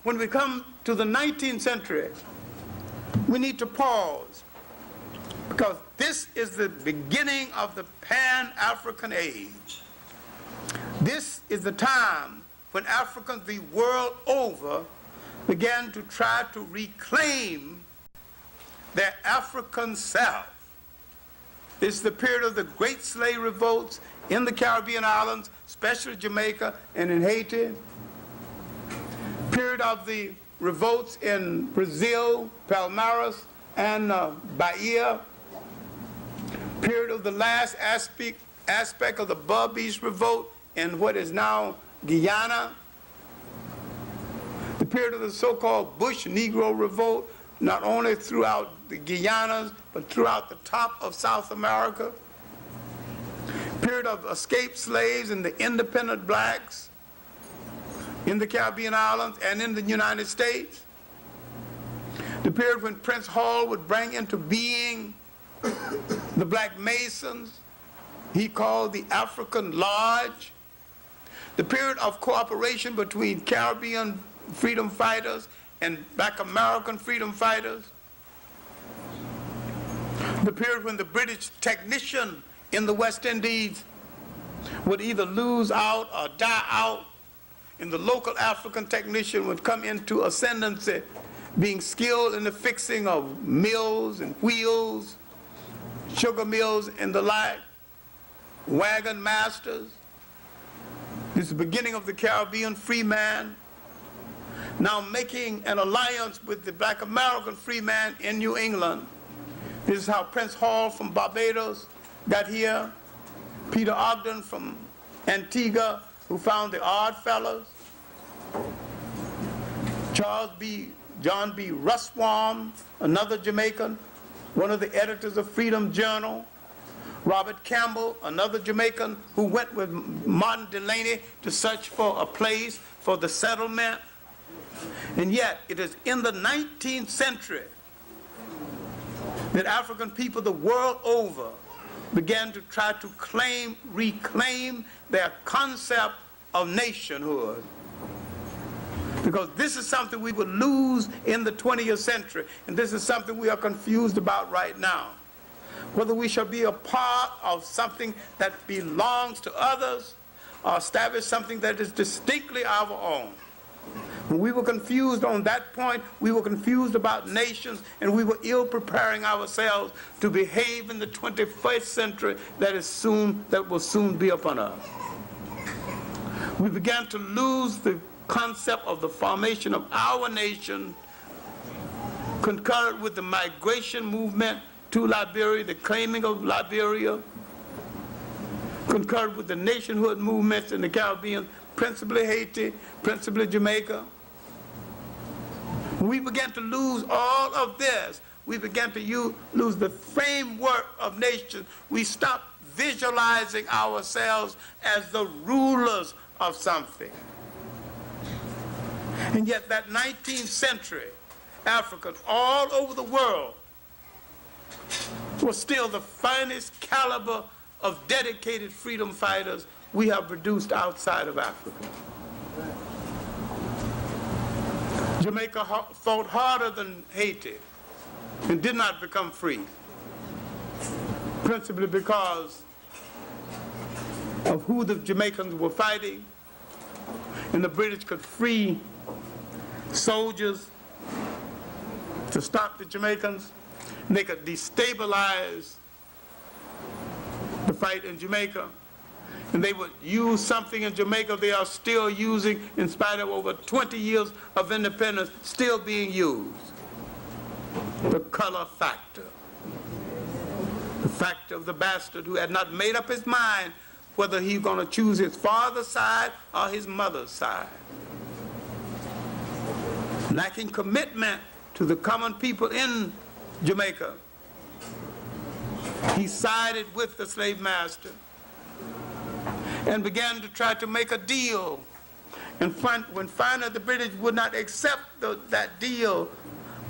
when we come to the 19th century, we need to pause, because this is the beginning of the Pan-African age. This is the time when Africans the world over began to try to reclaim their African self. It's the period of the great slave revolts in the Caribbean islands, especially Jamaica and in Haiti. Period of the revolts in Brazil, Palmares, and Bahia. Period of the last aspect of the Berbice revolt in what is now Guyana. The period of the so-called Bush Negro revolt, not only throughout the Guyanas, but throughout the top of South America. Period of escaped slaves and the independent blacks in the Caribbean islands and in the United States. The period when Prince Hall would bring into being the Black Masons, he called the African Lodge. The period of cooperation between Caribbean freedom fighters and Black American freedom fighters. The period when the British technician in the West Indies would either lose out or die out, and the local African technician would come into ascendancy, being skilled in the fixing of mills and wheels, sugar mills and the like, wagon masters. This is the beginning of the Caribbean free man, now making an alliance with the Black American free man in New England. This is how Prince Hall from Barbados got here, Peter Ogden from Antigua, who found the Odd Fellows, John B. Russwurm, another Jamaican, one of the editors of Freedom Journal, Robert Campbell, another Jamaican, who went with Martin Delany to search for a place for the settlement. And yet, it is in the 19th century that African people the world over began to try to reclaim their concept of nationhood. Because this is something we would lose in the 20th century, and this is something we are confused about right now. Whether we shall be a part of something that belongs to others or establish something that is distinctly our own. When we were confused on that point, we were confused about nations, and we were ill preparing ourselves to behave in the 21st century that will soon be upon us. We began to lose the concept of the formation of our nation, concurrent with the migration movement to Liberia, the claiming of Liberia, concurrent with the nationhood movements in the Caribbean, principally Haiti, principally Jamaica. When we began to lose all of this, we began to lose the framework of nations. We stopped visualizing ourselves as the rulers of something. And yet that 19th century Africans all over the world were still the finest caliber of dedicated freedom fighters we have produced outside of Africa. Jamaica fought harder than Haiti and did not become free, principally because of who the Jamaicans were fighting, and the British could free soldiers to stop the Jamaicans, and they could destabilize the fight in Jamaica. And they would use something in Jamaica they are still using in spite of over 20 years of independence still being used. The color factor. The factor of the bastard who had not made up his mind whether he's going to choose his father's side or his mother's side. Lacking commitment to the common people in Jamaica, he sided with the slave master and began to try to make a deal And when finally the British would not accept that deal,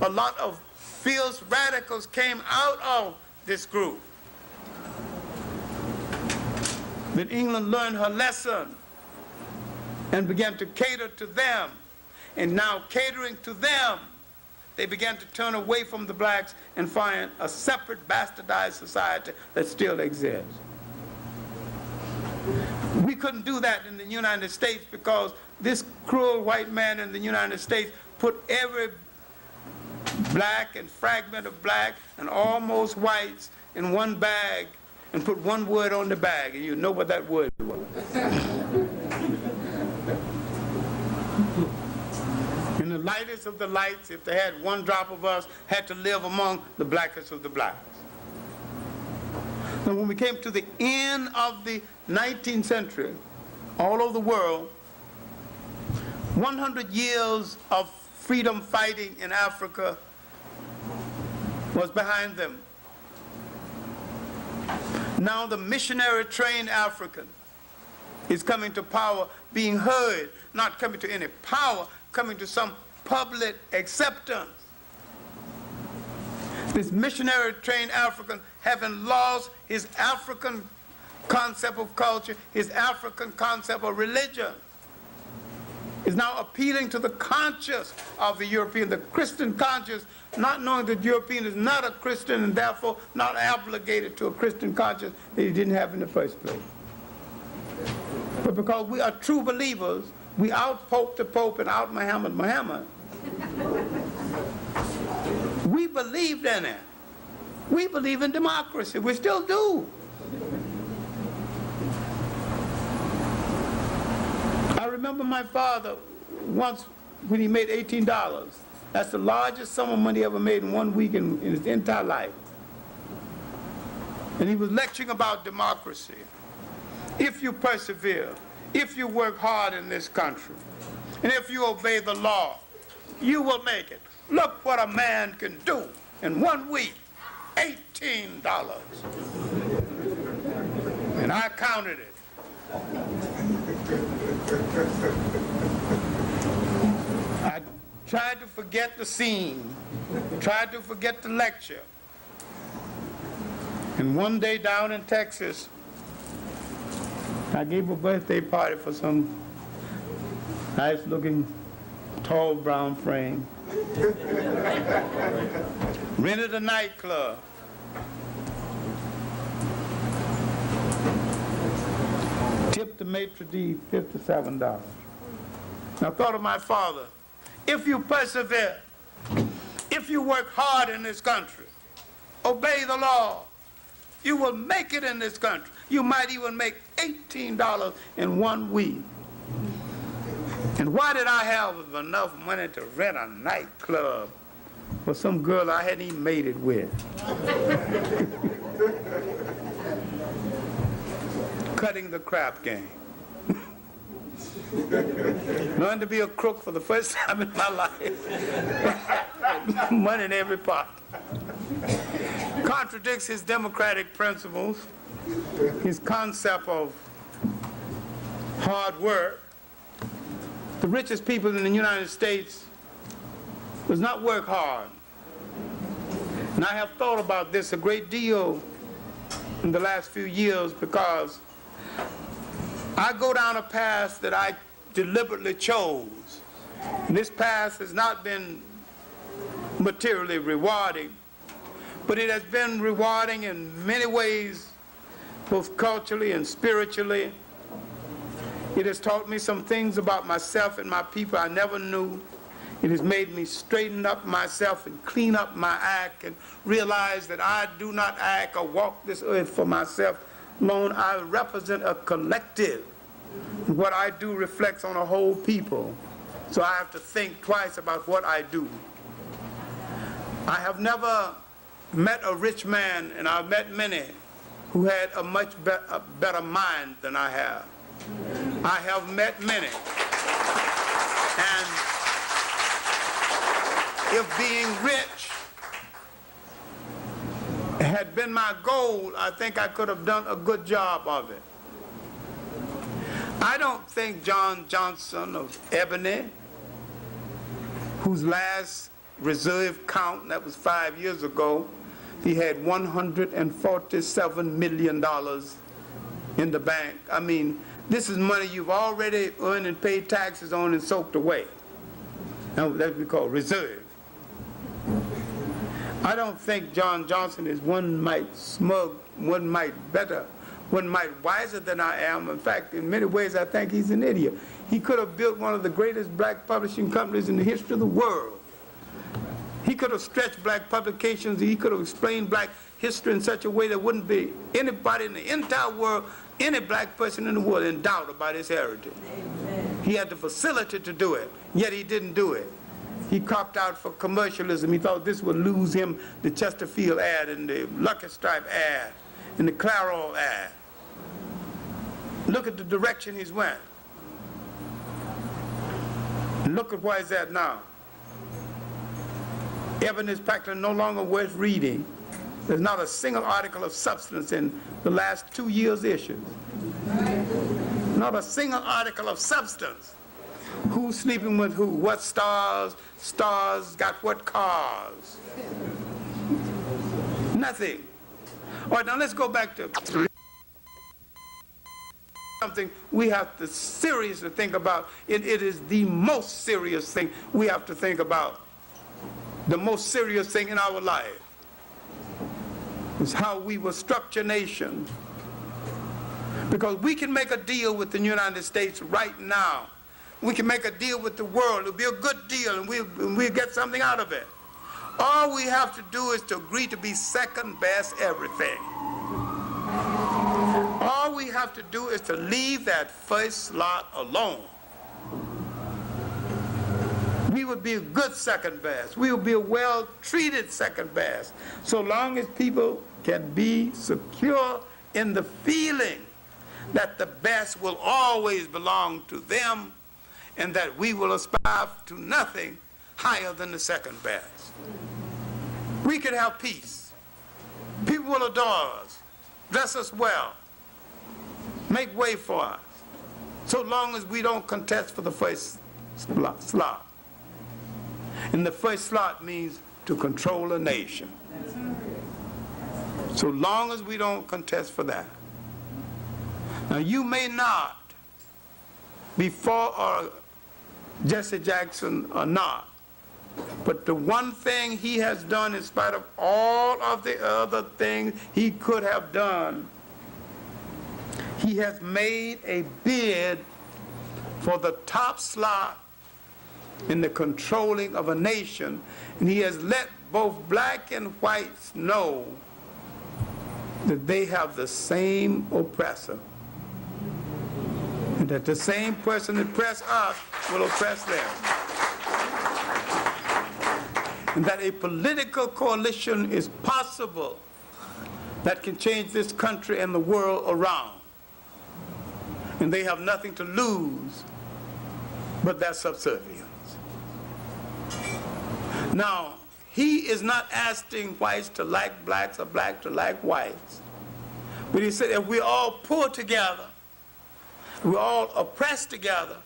a lot of fierce radicals came out of this group. Then England learned her lesson and began to cater to them. And now catering to them, they began to turn away from the blacks and find a separate bastardized society that still exists. We couldn't do that in the United States because this cruel white man in the United States put every black and fragment of black and almost whites in one bag and put one word on the bag, and you know what that word was. And the lightest of the lights, if they had one drop of us, had to live among the blackest of the blacks. And when we came to the end of the 19th century, all over the world, 100 years of freedom fighting in Africa was behind them. Now the missionary-trained African is coming to power, being heard, not coming to any power, coming to some public acceptance. This missionary-trained African, having lost his African concept of culture, his African concept of religion, is now appealing to the conscience of the European, the Christian conscience, not knowing that the European is not a Christian and therefore not obligated to a Christian conscience that he didn't have in the first place. But because we are true believers, we out-pope the Pope and out-Muhammad Muhammad. We believed in it. We believe in democracy. We still do. I remember my father once when he made $18. That's the largest sum of money he ever made in 1 week in his entire life. And he was lecturing about democracy. If you persevere, if you work hard in this country, and if you obey the law, you will make it. Look what a man can do in 1 week, $18. And I counted it. I tried to forget the scene, tried to forget the lecture. And one day down in Texas, I gave a birthday party for some nice-looking, tall brown frame. Rented a nightclub. Tipped the maitre d' $57. Now I thought of my father. If you persevere, if you work hard in this country, obey the law, you will make it in this country. You might even make $18 in 1 week. And why did I have enough money to rent a nightclub for some girl I hadn't even made it with? Cutting the crap game. Learned to be a crook for the first time in my life. Money in every pot. Contradicts his democratic principles, his concept of hard work. The richest people in the United States does not work hard. And I have thought about this a great deal in the last few years because I go down a path that I deliberately chose. And this path has not been materially rewarding, but it has been rewarding in many ways, both culturally and spiritually. It has taught me some things about myself and my people I never knew. It has made me straighten up myself and clean up my act and realize that I do not act or walk this earth for myself alone. I represent a collective. What I do reflects on a whole people. So I have to think twice about what I do. I have never met a rich man, and I've met many, who had a much better mind than I have. I have met many. And if being rich had been my goal, I think I could have done a good job of it. I don't think John Johnson of Ebony, whose last reserve count, that was 5 years ago, he had $147 million in the bank. I mean, this is money you've already earned and paid taxes on and soaked away. Now, that's what we call reserve. I don't think John Johnson is one mite smug, one mite better, one mite wiser than I am. In fact, in many ways, I think he's an idiot. He could have built one of the greatest black publishing companies in the history of the world. He could have stretched black publications. He could have explained black history in such a way there wouldn't be anybody in the entire world, any black person in the world, in doubt about his heritage. Amen. He had the facility to do it, yet he didn't do it. He copped out for commercialism. He thought this would lose him the Chesterfield ad and the Lucky Stripe ad and the Clairol ad. Look at the direction he's went. Look at where he's at now. Ebony is practically no longer worth reading. There's not a single article of substance in the last 2 years' issues. Not a single article of substance. Who's sleeping with who? What stars? Stars got what cars? Nothing. All right, now let's go back to something we have to seriously think about. It is the most serious thing we have to think about. The most serious thing in our life is how we will structure nations. Because we can make a deal with the United States right now. We can make a deal with the world. It'll be a good deal, and we'll get something out of it. All we have to do is to agree to be second best everything. All we have to do is to leave that first slot alone. We would be a good second best. We would be a well-treated second best, so long as people can be secure in the feeling that the best will always belong to them and that we will aspire to nothing higher than the second best. We can have peace. People will adore us, dress us well, make way for us, so long as we don't contest for the first slot. And the first slot means to control a nation. So long as we don't contest for that. Now, you may not be for Jesse Jackson or not, but the one thing he has done, in spite of all of the other things he could have done, he has made a bid for the top slot in the controlling of a nation, and he has let both black and whites know that they have the same oppressor, and that the same person that oppresses us will oppress them, and that a political coalition is possible that can change this country and the world around, and they have nothing to lose but their subservience. Now, he is not asking whites to like blacks or blacks to like whites. But he said if we all pull together, we all oppress together,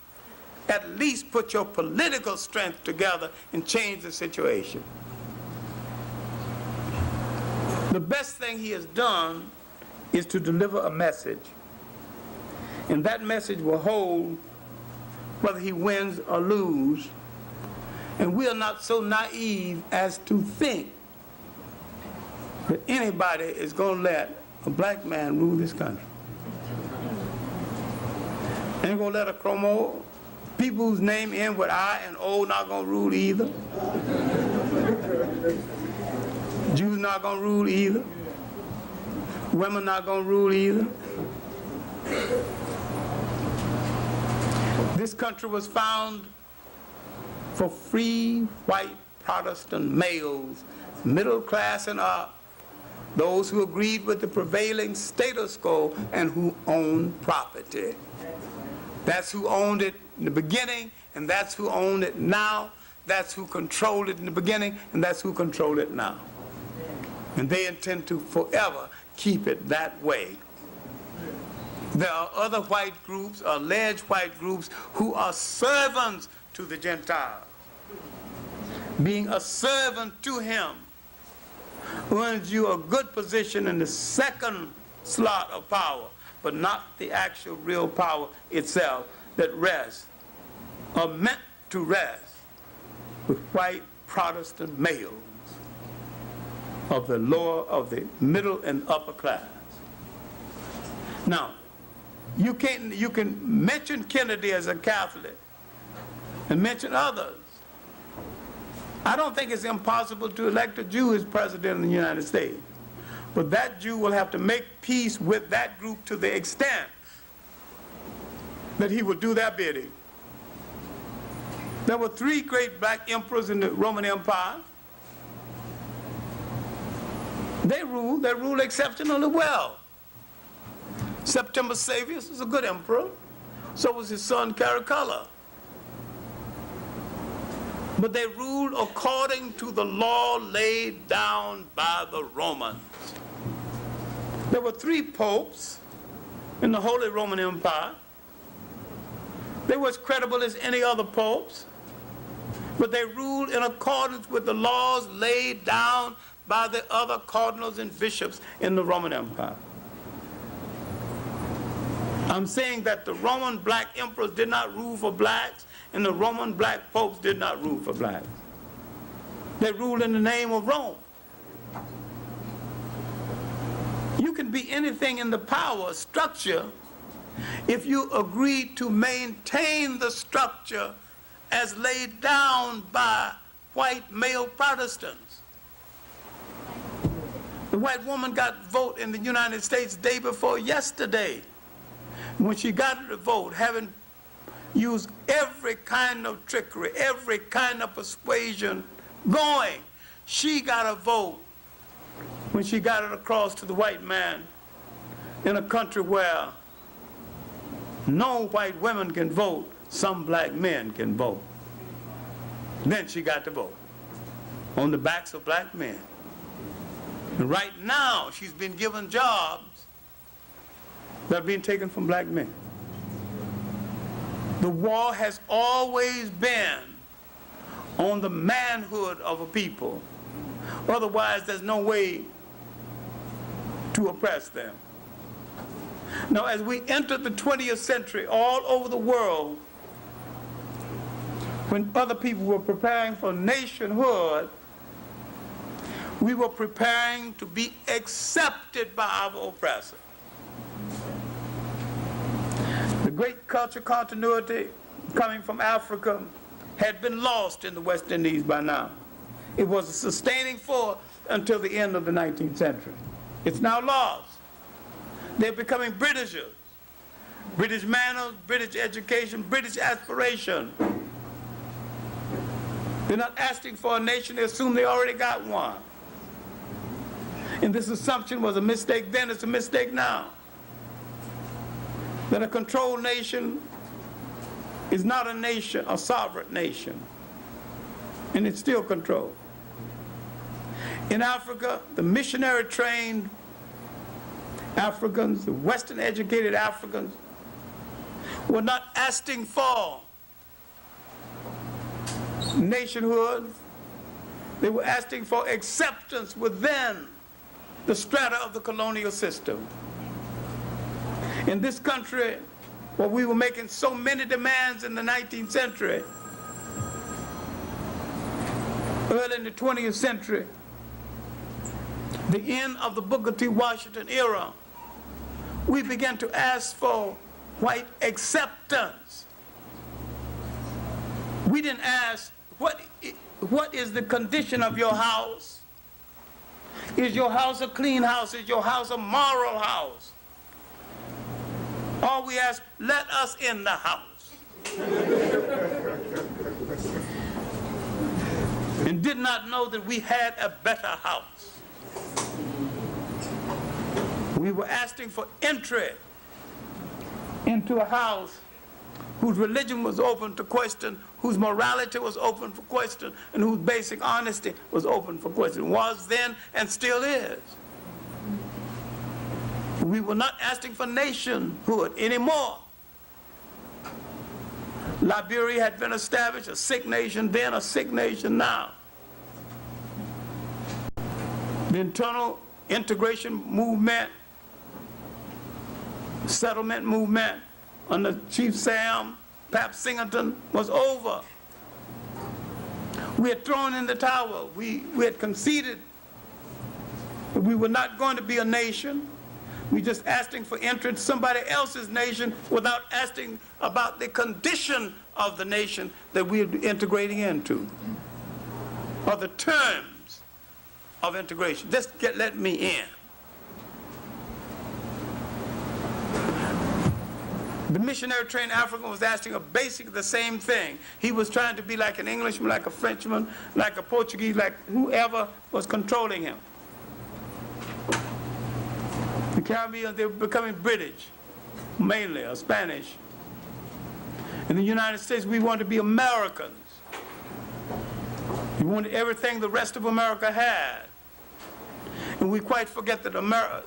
at least put your political strength together and change the situation. The best thing he has done is to deliver a message. And that message will hold whether he wins or loses. And we are not so naive as to think that anybody is going to let a black man rule this country. Ain't going to let a chromo, people whose name end with I and O not going to rule either. Jews not going to rule either. Women not going to rule either. This country was found for free white Protestant males, middle class and up, those who agreed with the prevailing status quo and who owned property. That's who owned it in the beginning, and that's who owned it now. That's who controlled it in the beginning, and that's who control it now. And they intend to forever keep it that way. There are other white groups, alleged white groups, who are servants to the Gentiles. Being a servant to him earns you a good position in the second slot of power, but not the actual real power itself that rests, or meant to rest, with white Protestant males of the lower, of the middle and upper class. Now, you can mention Kennedy as a Catholic and mention others. I don't think it's impossible to elect a Jew as president of the United States. But that Jew will have to make peace with that group to the extent that he will do their bidding. There were 3 great black emperors in the Roman Empire. They ruled exceptionally well. Septimius Severus was a good emperor. So was his son Caracalla. But they ruled according to the law laid down by the Romans. There were 3 popes in the Holy Roman Empire. They were as credible as any other popes, but they ruled in accordance with the laws laid down by the other cardinals and bishops in the Roman Empire. I'm saying that the Roman black emperors did not rule for blacks, and the Roman black popes did not rule for blacks. They ruled in the name of Rome. You can be anything in the power structure if you agree to maintain the structure as laid down by white male Protestants. The white woman got vote in the United States day before yesterday. When she got the vote, having used every kind of trickery, every kind of persuasion going, she got a vote when she got it across to the white man in a country where no white women can vote, some black men can vote. Then she got to vote on the backs of black men. And right now, she's been given jobs that are being taken from black men. The war has always been on the manhood of a people. Otherwise, there's no way to oppress them. Now, as we enter the 20th century, all over the world, when other people were preparing for nationhood, we were preparing to be accepted by our oppressor. The great cultural continuity coming from Africa had been lost in the West Indies by now. It was a sustaining force until the end of the 19th century. It's now lost. They're becoming Britishers. British manners, British education, British aspiration. They're not asking for a nation, they assume they already got one. And this assumption was a mistake then, it's a mistake now. That a controlled nation is not a nation, a sovereign nation. And it's still controlled. In Africa, the missionary-trained Africans, the Western-educated Africans, were not asking for nationhood. They were asking for acceptance within the strata of the colonial system. In this country, where we were making so many demands in the 19th century, early in the 20th century, the end of the Booker T. Washington era, we began to ask for white acceptance. We didn't ask, what is the condition of your house? Is your house a clean house? Is your house a moral house? Or we asked, let us in the house. And did not know that we had a better house. We were asking for entry into a house whose religion was open to question, whose morality was open for question, and whose basic honesty was open for question, was then and still is. we were not asking for nationhood anymore. Liberia had been established, a sick nation then, a sick nation now. The internal integration movement, settlement movement under Chief Sam Pap Singleton was over. We had thrown in the towel. We had conceded that we were not going to be a nation. We just asking for entrance to somebody else's nation without asking about the condition of the nation that we're integrating into, or the terms of integration. Just let me in. The missionary trained African was asking basically the same thing. He was trying to be like an Englishman, like a Frenchman, like a Portuguese, like whoever was controlling him. The Caribbean, they were becoming British, mainly, or Spanish. In the United States, we wanted to be Americans. We wanted everything the rest of America had. And we quite forget that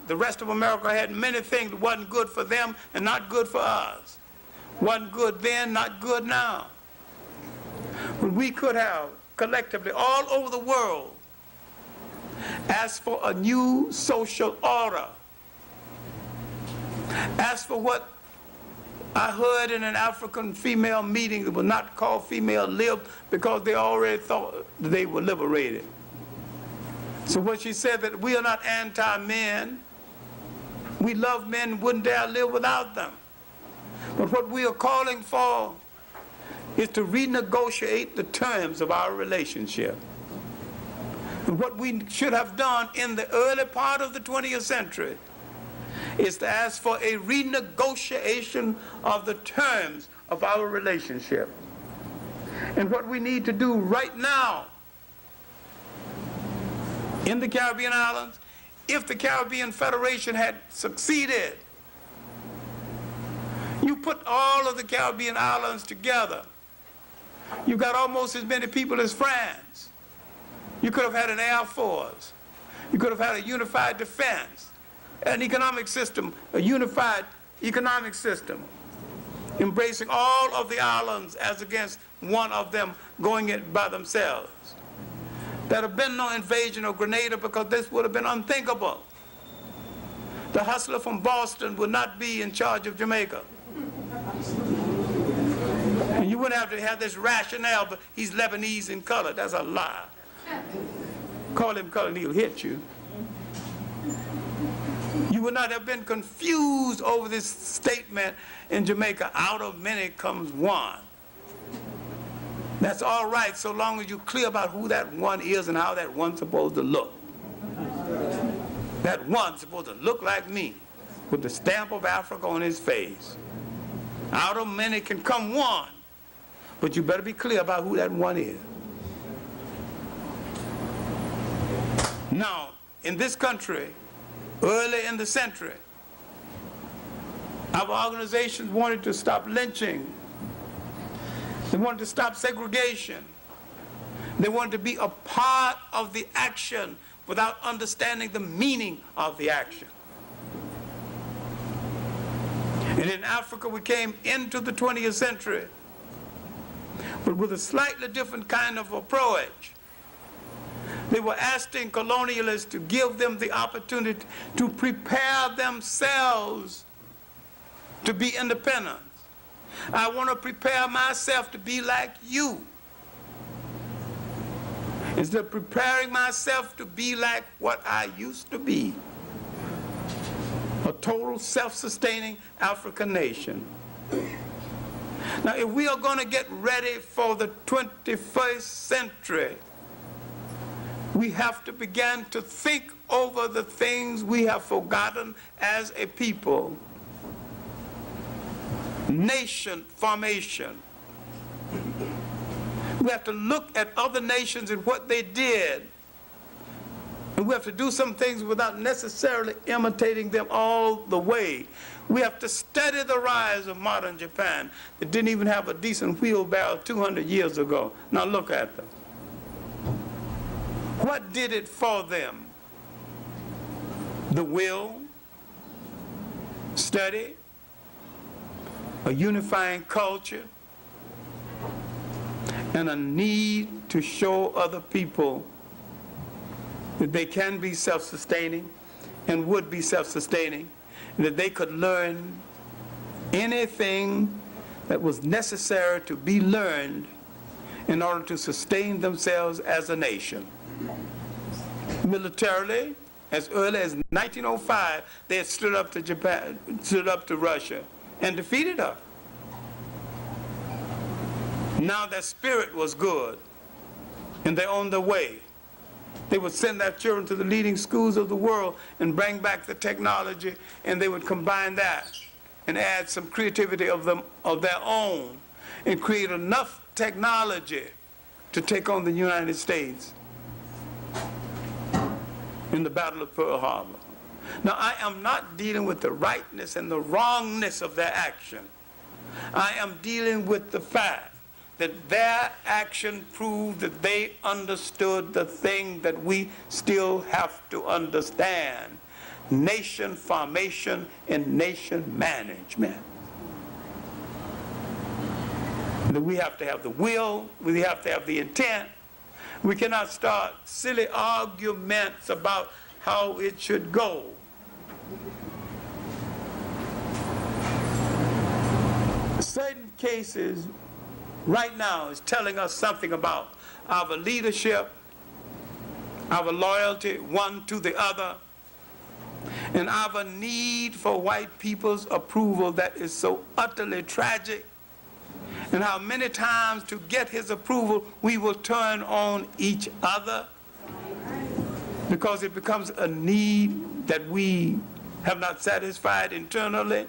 the rest of America had many things that wasn't good for them and not good for us. Wasn't good then, not good now. When we could have, collectively, all over the world, asked for a new social order. Asked for what I heard in an African female meeting that was not called female lib because they already thought they were liberated. So when she said that we are not anti-men, we love men and wouldn't dare live without them. But what we are calling for is to renegotiate the terms of our relationship. And what we should have done in the early part of the 20th century is to ask for a renegotiation of the terms of our relationship. And what we need to do right now in the Caribbean islands, if the Caribbean Federation had succeeded, you put all of the Caribbean islands together, you got almost as many people as France. You could have had an air force. You could have had a unified defense, an economic system, a unified economic system, embracing all of the islands as against one of them going it by themselves. There'd have been no invasion of Grenada because this would have been unthinkable. The hustler from Boston would not be in charge of Jamaica. And you wouldn't have to have this rationale, but he's Lebanese in color. That's a lie. Call him color and he'll hit you. You would not have been confused over this statement in Jamaica, out of many comes one. That's all right so long as you're clear about who that one is and how that one's supposed to look. That one's supposed to look like me with the stamp of Africa on his face. Out of many can come one, but you better be clear about who that one is. Now, in this country, early in the century, our organizations wanted to stop lynching. They wanted to stop segregation. They wanted to be a part of the action without understanding the meaning of the action. And in Africa, we came into the 20th century, but with a slightly different kind of approach. They were asking colonialists to give them the opportunity to prepare themselves to be independent. I want to prepare myself to be like you. Instead of preparing myself to be like what I used to be. A total self-sustaining African nation. Now, if we are going to get ready for the 21st century, we have to begin to think over the things we have forgotten as a people. Nation formation. We have to look at other nations and what they did. And we have to do some things without necessarily imitating them all the way. We have to study the rise of modern Japan that didn't even have a decent wheelbarrow 200 years ago. Now look at them. What did it for them? The will, study, a unifying culture, and a need to show other people that they can be self-sustaining and would be self-sustaining, and that they could learn anything that was necessary to be learned in order to sustain themselves as a nation. Militarily, as early as 1905, they had stood up to Japan, stood up to Russia, and defeated her. Now their spirit was good, and they're on their way. They would send their children to the leading schools of the world and bring back the technology, and they would combine that and add some creativity of their own and create enough technology to take on the United States in the Battle of Pearl Harbor. Now, I am not dealing with the rightness and the wrongness of their action. I am dealing with the fact that their action proved that they understood the thing that we still have to understand: nation formation and nation management. That we have to have the will, we have to have the intent. We cannot start silly arguments about how it should go. Certain cases right now is telling us something about our leadership, our loyalty one to the other, and our need for white people's approval that is so utterly tragic, and how many times to get his approval we will turn on each other because it becomes a need that we have not satisfied internally.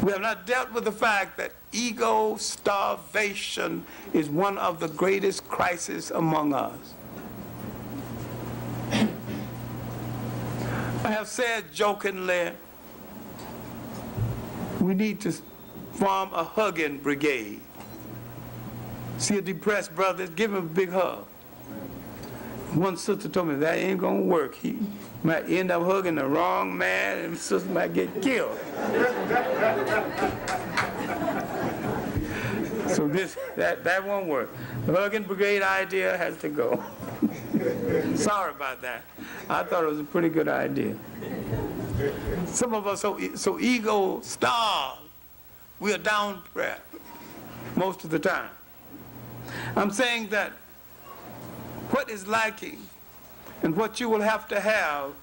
We have not dealt with the fact that ego starvation is one of the greatest crises among us. I have said jokingly, we need to form a hugging brigade. See a depressed brother, give him a big hug. One sister told me that ain't gonna work. He might end up hugging the wrong man and the sister might get killed. So that won't work. The hugging brigade idea has to go. Sorry about that. I thought it was a pretty good idea. Some of us so ego starved, we are down breath most of the time. I'm saying that what is lacking and what you will have to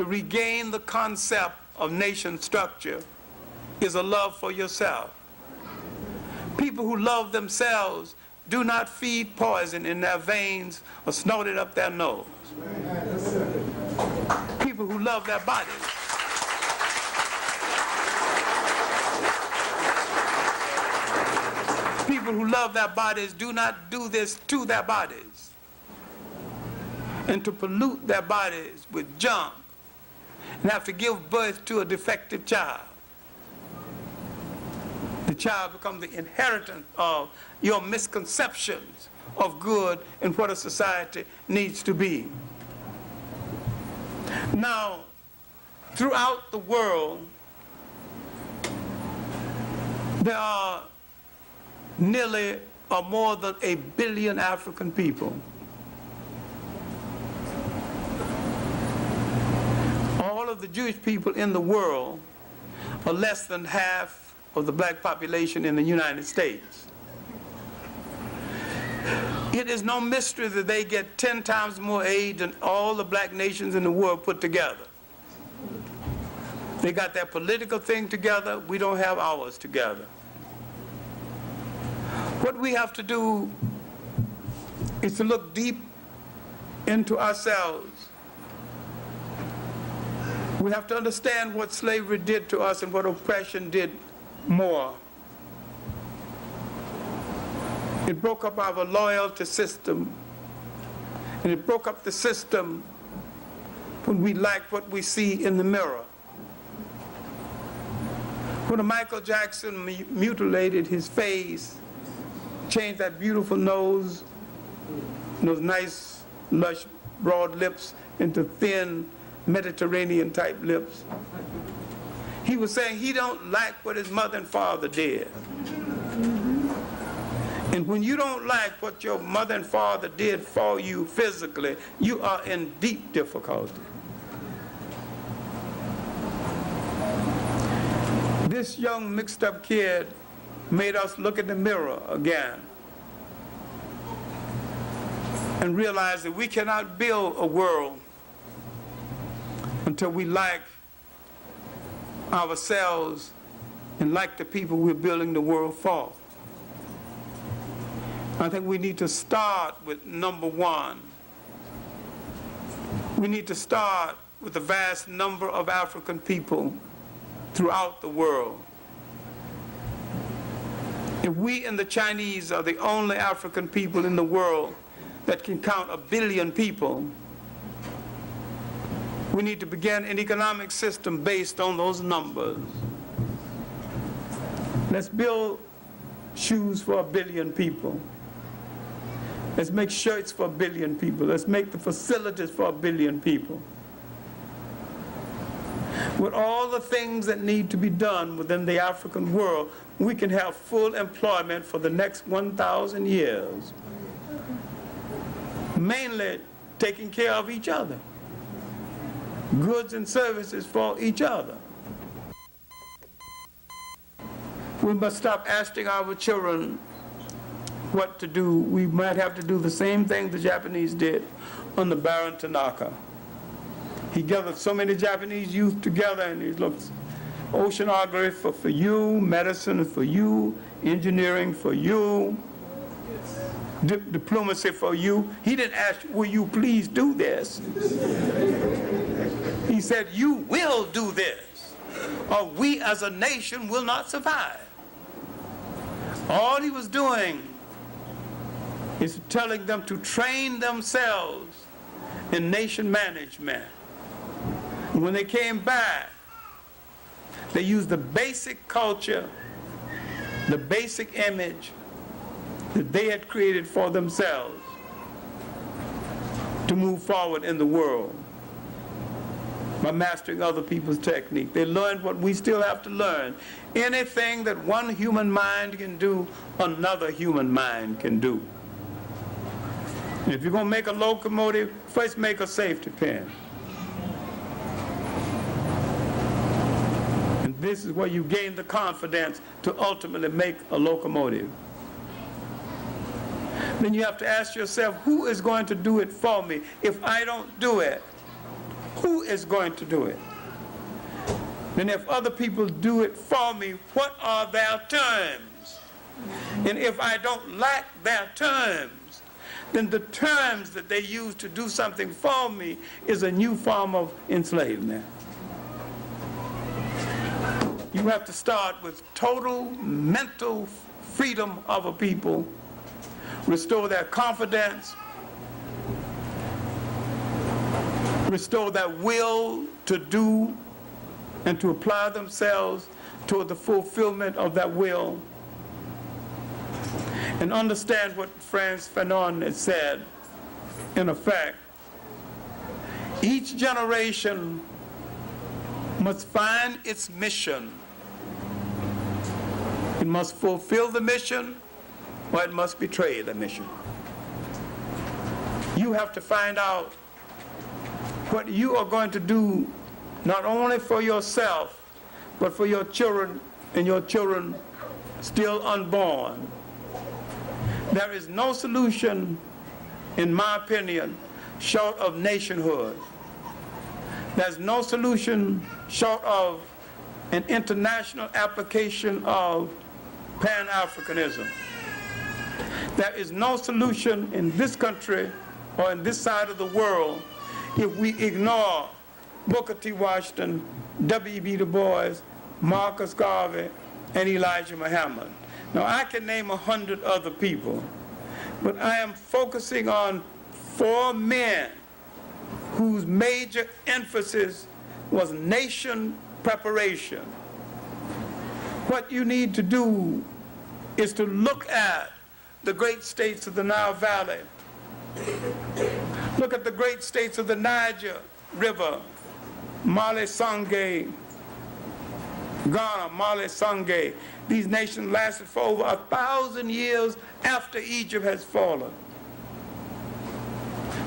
regain the concept of nation structure is a love for yourself. People who love themselves do not feed poison in their veins or snort it up their nose. People who love their bodies people who love their bodies do not do this to their bodies and to pollute their bodies with junk and have to give birth to a defective child. The child becomes the inheritance of your misconceptions of good and what a society needs to be. Now, throughout the world, there are nearly or more than 1 billion African people. All of the Jewish people in the world are less than half of the black population in the United States. It is no mystery that they get 10 times more aid than all the black nations in the world put together. They got their political thing together, we don't have ours together. What we have to do is to look deep into ourselves. We have to understand what slavery did to us and what oppression did more. It broke up our loyalty system, and it broke up the system when we liked what we see in the mirror. When Michael Jackson mutilated his face, changed that beautiful nose, those nice, lush, broad lips into thin, Mediterranean type lips. He was saying he don't like what his mother and father did. And when you don't like what your mother and father did for you physically, you are in deep difficulty. This young mixed up kid made us look in the mirror again and realize that we cannot build a world until we like ourselves and like the people we're building the world for. I think we need to start with number one. We need to start with the vast number of African people throughout the world. If we and the Chinese are the only African people in the world that can count 1 billion people, we need to begin an economic system based on those numbers. Let's build shoes for 1 billion people. Let's make shirts for 1 billion people. Let's make the facilities for 1 billion people. With all the things that need to be done within the African world, we can have full employment for the next 1,000 years. Mainly taking care of each other. Goods and services for each other. We must stop asking our children what to do. We might have to do the same thing the Japanese did under Baron Tanaka. He gathered so many Japanese youth together and he looked, oceanography for you, medicine for you, engineering for you, diplomacy for you. He didn't ask, will you please do this? He said, you will do this, or we as a nation will not survive. All he was doing is telling them to train themselves in nation management. When they came back, they used the basic culture, the basic image that they had created for themselves to move forward in the world by mastering other people's technique. They learned what we still have to learn. Anything that one human mind can do, another human mind can do. And if you're going to make a locomotive, first make a safety pin. And this is where you gain the confidence to ultimately make a locomotive. Then you have to ask yourself, who is going to do it for me? If I don't do it, who is going to do it? And if other people do it for me, what are their terms? And if I don't like their terms, then the terms that they use to do something for me is a new form of enslavement. You have to start with total mental freedom of a people, restore their confidence, restore their will to do and to apply themselves toward the fulfillment of that will, and understand what Frantz Fanon has said. In effect, each generation must find its mission. It must fulfill the mission, or it must betray the mission. You have to find out what you are going to do, not only for yourself, but for your children and your children still unborn. There is no solution, in my opinion, short of nationhood. There's no solution short of an international application of Pan-Africanism. There is no solution in this country or in this side of the world if we ignore Booker T. Washington, W.E.B. Du Bois, Marcus Garvey, and Elijah Muhammad. Now, I can name 100 other people, but I am focusing on 4 men whose major emphasis was nation preparation. What you need to do is to look at the great states of the Nile Valley. Look at the great states of the Niger River Mali Sangay, Ghana, Mali Sangay. These nations lasted for over 1,000 years after Egypt has fallen.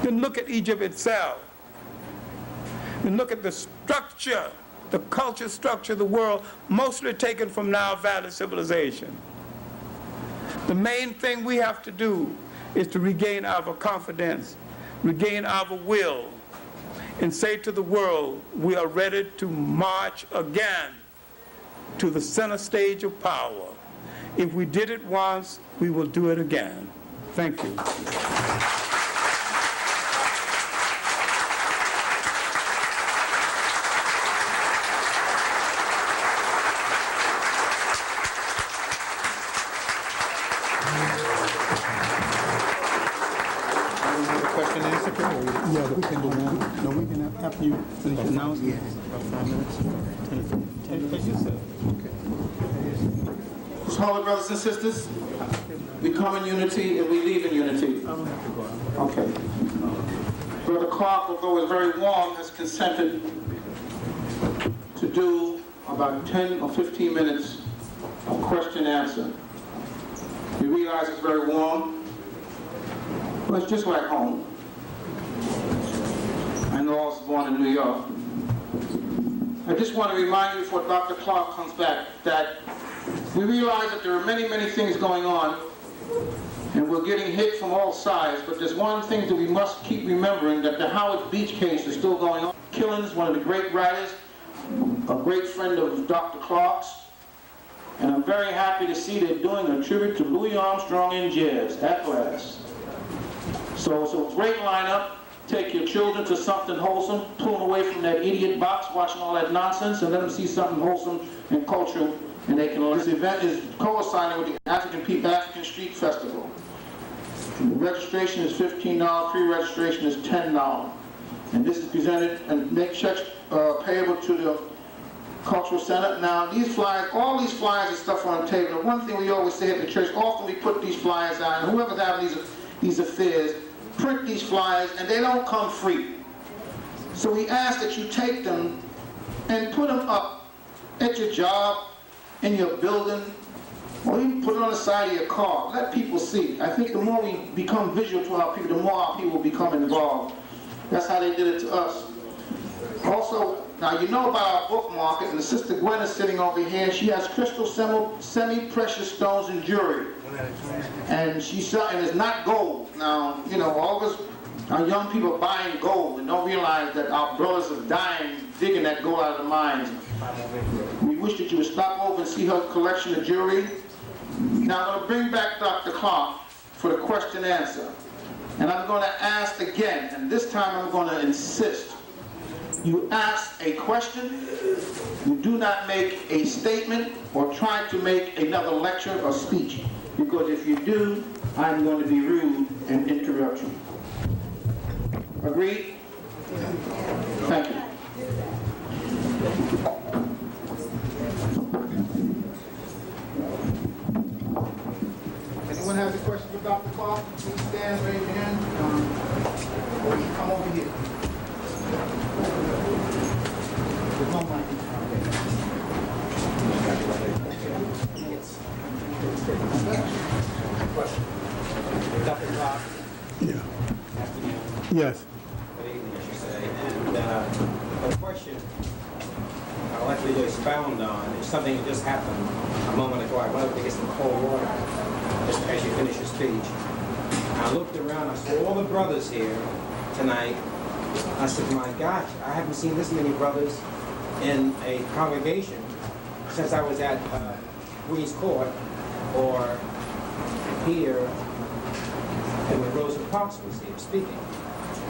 Then look at Egypt itself. Then look at the structure, the culture structure of the world, mostly taken from Nile Valley civilization. The main thing we have to do is to regain our confidence, regain our will, and say to the world, we are ready to march again to the center stage of power. If we did it once, we will do it again. Thank you. Question and answer period? Yeah, we can do that. No, we can, after you finish your announcement. About 5 minutes? 10 minutes, you said. So, holy brothers and sisters, we come in unity and we leave in unity. I don't have to go out. Okay. Brother Clark, although it's very warm, has consented to do about 10 or 15 minutes of question and answer. We realize it's very warm, but it's just like home. I know I was born in New York. I just want to remind you before Dr. Clark comes back that we realize that there are many, many things going on, and we're getting hit from all sides, but there's one thing that we must keep remembering, that the Howard Beach case is still going on. Killings, one of the great writers, a great friend of Dr. Clark's, and I'm very happy to see they're doing a tribute to Louis Armstrong in jazz at last. So it's a great lineup. Take your children to something wholesome, pull them away from that idiot box watching all that nonsense, and let them see something wholesome and cultural, and they can learn. This event is co-assigned with the African Street Festival. The registration is $15, pre-registration is $10. And this is presented, and make checks payable to the Cultural Center. Now, these flyers, all these flyers and stuff on the table, the one thing we always say at the church, often we put these flyers out, and whoever's having these affairs, print these flyers, and they don't come free. So we ask that you take them and put them up at your job, in your building, or even put it on the side of your car. Let people see. I think the more we become visual to our people, the more our people become involved. That's how they did it to us. Also, now you know about our book market, and the Sister Gwen is sitting over here. She has crystal semi-precious stones and jewelry. And and it's not gold. Now, you know, all of us, our young people are buying gold and don't realize that our brothers are dying, digging that gold out of the mines. We wish that you would stop over and see her collection of jewelry. Now I'm going to bring back Dr. Clark for the question and answer. And I'm going to ask again, and this time I'm going to insist. You ask a question, you do not make a statement or try to make another lecture or speech. Because if you do, I'm going to be rude and interrupt you. Agreed? Thank you. Anyone has a question for Dr. Clark? Please stand, raise your hand, or you come over here. There's no mic. Dr. Clark. Yeah. Afternoon. Yes. Good evening, I should say. And the question I'd like to expound on is something that just happened a moment ago. I went up to get some cold water just as you finish your speech. I looked around, I saw all the brothers here tonight. I said, my gosh, I haven't seen this many brothers in a congregation since I was at Queen's Court or here, and when Rosa Parks was here speaking,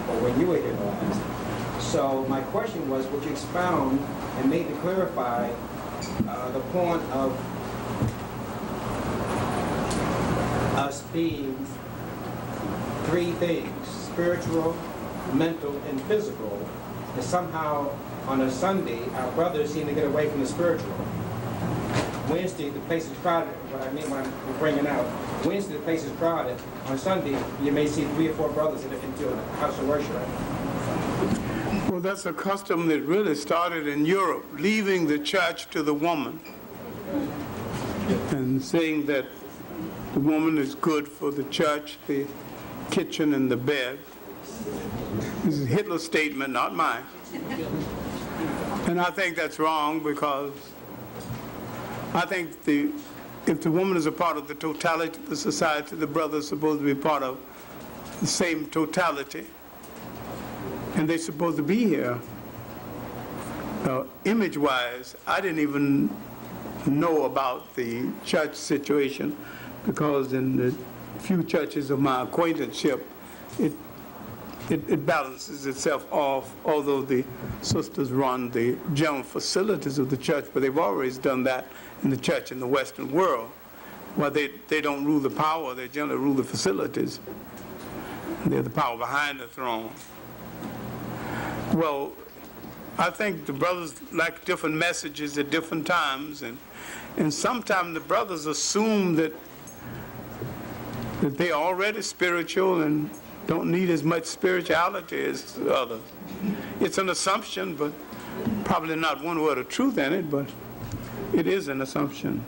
or when you were here last. So my question was, would you expound and maybe clarify the point of us being three things, spiritual, mental, and physical, and somehow on a Sunday, our brothers seem to get away from the spiritual. Wednesday, the place is crowded, what I mean when I'm bringing out. Wednesday, the place is crowded. On Sunday, you may see 3 or 4 brothers into a house of worship. Well, that's a custom that really started in Europe, leaving the church to the woman and saying that the woman is good for the church, the kitchen, and the bed. This is Hitler's statement, not mine. And I think that's wrong because I think if the woman is a part of the totality of the society, the brother is supposed to be part of the same totality. And they're supposed to be here. Image-wise, I didn't even know about the church situation because in the few churches of my acquaintanceship, it balances itself off, although the sisters run the general facilities of the church, but they've always done that in the church in the Western world. Well, they don't rule the power, they generally rule the facilities. They're the power behind the throne. Well, I think the brothers like different messages at different times, and sometimes the brothers assume that they're already spiritual and don't need as much spirituality as others. It's an assumption, but probably not one word of truth in it, but it is an assumption.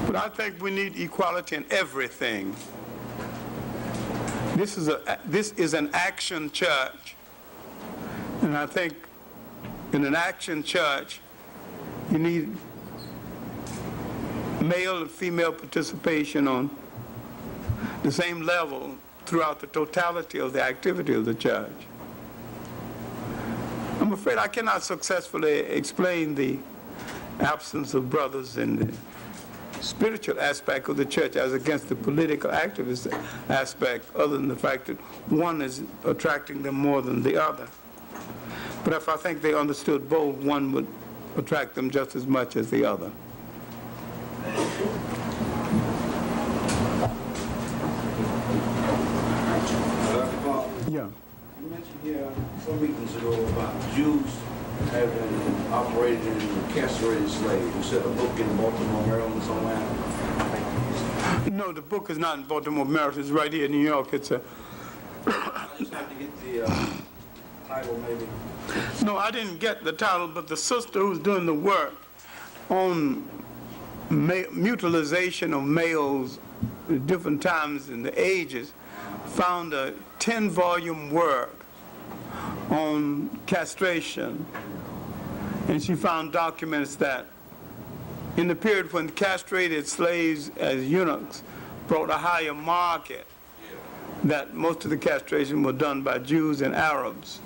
But I think we need equality in everything. This is an action church, and I think in an action church, you need male and female participation on the same level throughout the totality of the activity of the church. I'm afraid I cannot successfully explain the absence of brothers in the spiritual aspect of the church as against the political activist aspect, other than the fact that one is attracting them more than the other. But if I think they understood both, one would attract them just as much as the other. Yeah. You mentioned here some weekends ago about Jews having operated and incarcerated slaves. You said a book in Baltimore, Maryland, somewhere. No, the book is not in Baltimore, Maryland. It's right here in New York. It's a. I just have to get the title, maybe. No, I didn't get the title, but the sister who's doing the work on mutilization of males at different times in the ages found a 10-volume work on castration. And she found documents that in the period when castrated slaves as eunuchs brought a higher market, that most of the castration was done by Jews and Arabs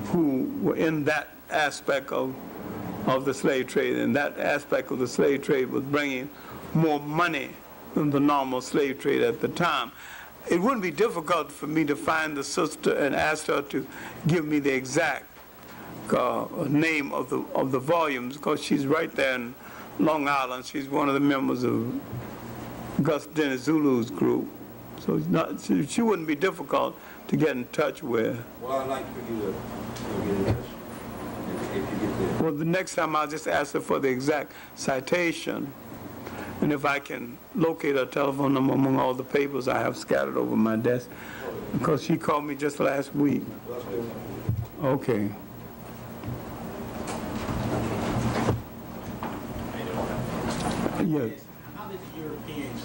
who were in that aspect of the slave trade. And that aspect of the slave trade was bringing more money than the normal slave trade at the time. It wouldn't be difficult for me to find the sister and ask her to give me the exact name of the volumes, because she's right there in Long Island. She's one of the members of Gus Dennis Zulu's group. So she wouldn't be difficult to get in touch with. Well, I'd like for you to get in touch if you get there. Well, the next time I'll just ask her for the exact citation, and if I can locate her telephone number among all the papers I have scattered over my desk, because she called me just last week. Okay. Yes. How did the Europeans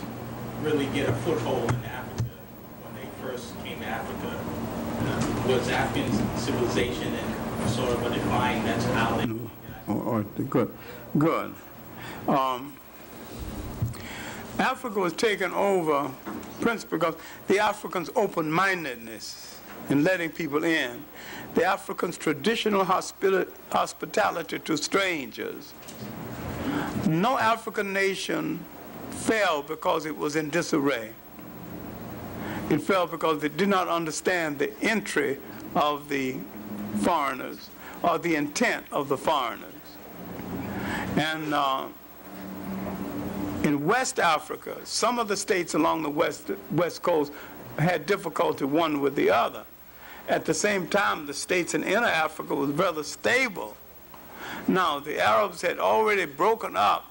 really get a foothold in Africa when they first came to Africa? Was African civilization and sort of a defined mentality? Good. Africa was taken over principally because the Africans' open-mindedness in letting people in, the Africans' traditional hospitality to strangers. No African nation fell because it was in disarray. It fell because they did not understand the entry of the foreigners or the intent of the foreigners. And in West Africa, some of the states along the west coast had difficulty one with the other. At the same time, the states in inner Africa was rather stable. Now, the Arabs had already broken up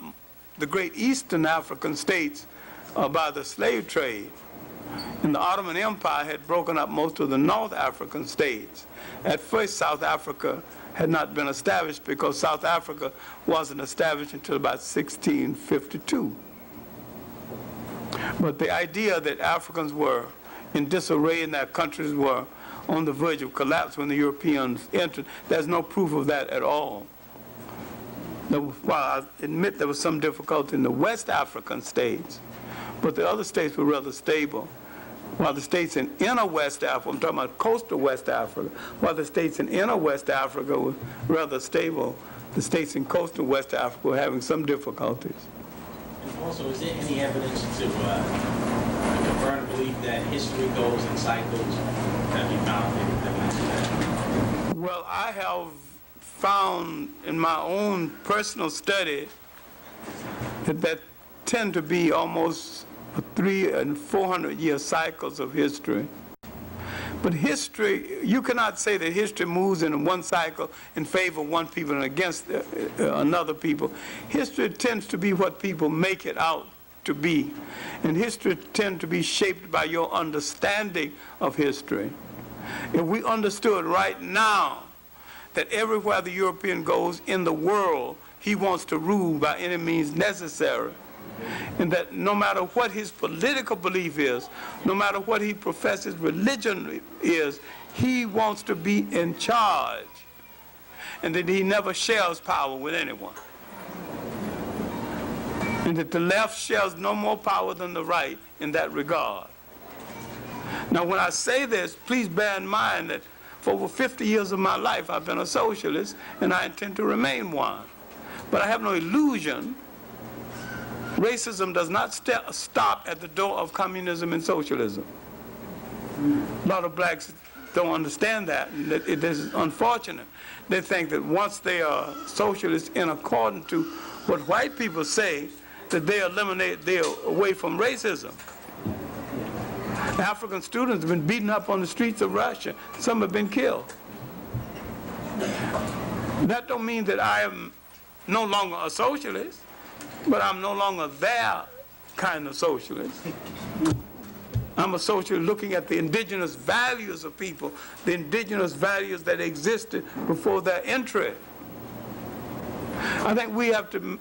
the great Eastern African states by the slave trade. And the Ottoman Empire had broken up most of the North African states. At first, South Africa had not been established because South Africa wasn't established until about 1652. But the idea that Africans were in disarray and their countries were on the verge of collapse when the Europeans entered, there's no proof of that at all. While I admit there was some difficulty in the West African states, but the other states were rather stable. While the states in inner West Africa, I'm talking about coastal West Africa, while the states in inner West Africa were rather stable, the states in coastal West Africa were having some difficulties. And also, is there any evidence to confirm the belief that history goes in cycles? Have you found evidence of that? Well, I have found in my own personal study that tend to be almost 300 and 400 year cycles of history. But history, you cannot say that history moves in one cycle in favor of one people and against another people. History tends to be what people make it out to be. And history tends to be shaped by your understanding of history. If we understood right now that everywhere the European goes in the world, he wants to rule by any means necessary, and that no matter what his political belief is, no matter what he professes religion is, he wants to be in charge, and that he never shares power with anyone, and that the left shares no more power than the right in that regard. Now, when I say this, please bear in mind that for over 50 years of my life, I've been a socialist, and I intend to remain one. But I have no illusion. Racism does not stop at the door of communism and socialism. A lot of blacks don't understand that, and it is unfortunate. They think that once they are socialists in accordance to what white people say, that they're away from racism. African students have been beaten up on the streets of Russia. Some have been killed. That don't mean that I am no longer a socialist, but I'm no longer their kind of socialist. I'm a socialist looking at the indigenous values of people, the indigenous values that existed before their entry. I think we have to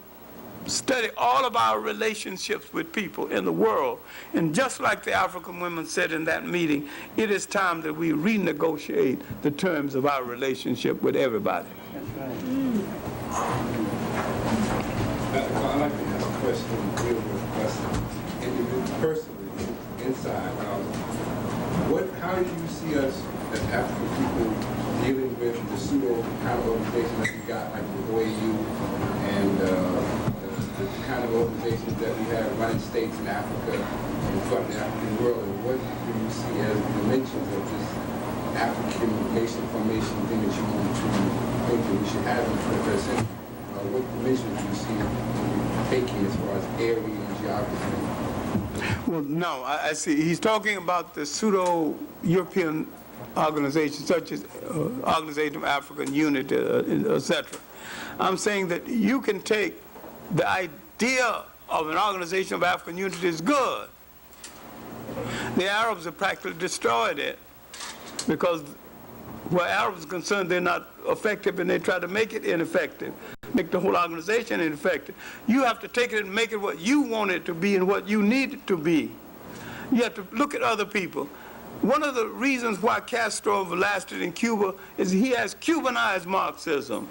study all of our relationships with people in the world. And just like the African women said in that meeting, it is time that we renegotiate the terms of our relationship with everybody. That's right. I'd like to have a question dealing with us individually, personally, inside. How do you see us as African people dealing with the pseudo kind of organizations that we got, like the OAU and the kind of organizations that we have running states in Africa and throughout the African world? And what do you see as dimensions of this African nation formation thing that you want to think that we should have in the 21st century? What dimensions do you see taking as far as area and geography? Well, no, I see. He's talking about the pseudo-European organizations, such as Organization of African Unity, etc. I'm saying that you can take the idea of an Organization of African Unity is good. The Arabs have practically destroyed it because where Arabs are concerned, they're not effective, and they try to make it ineffective, make the whole organization ineffective. You have to take it and make it what you want it to be and what you need it to be. You have to look at other people. One of the reasons why Castro lasted in Cuba is he has Cubanized Marxism.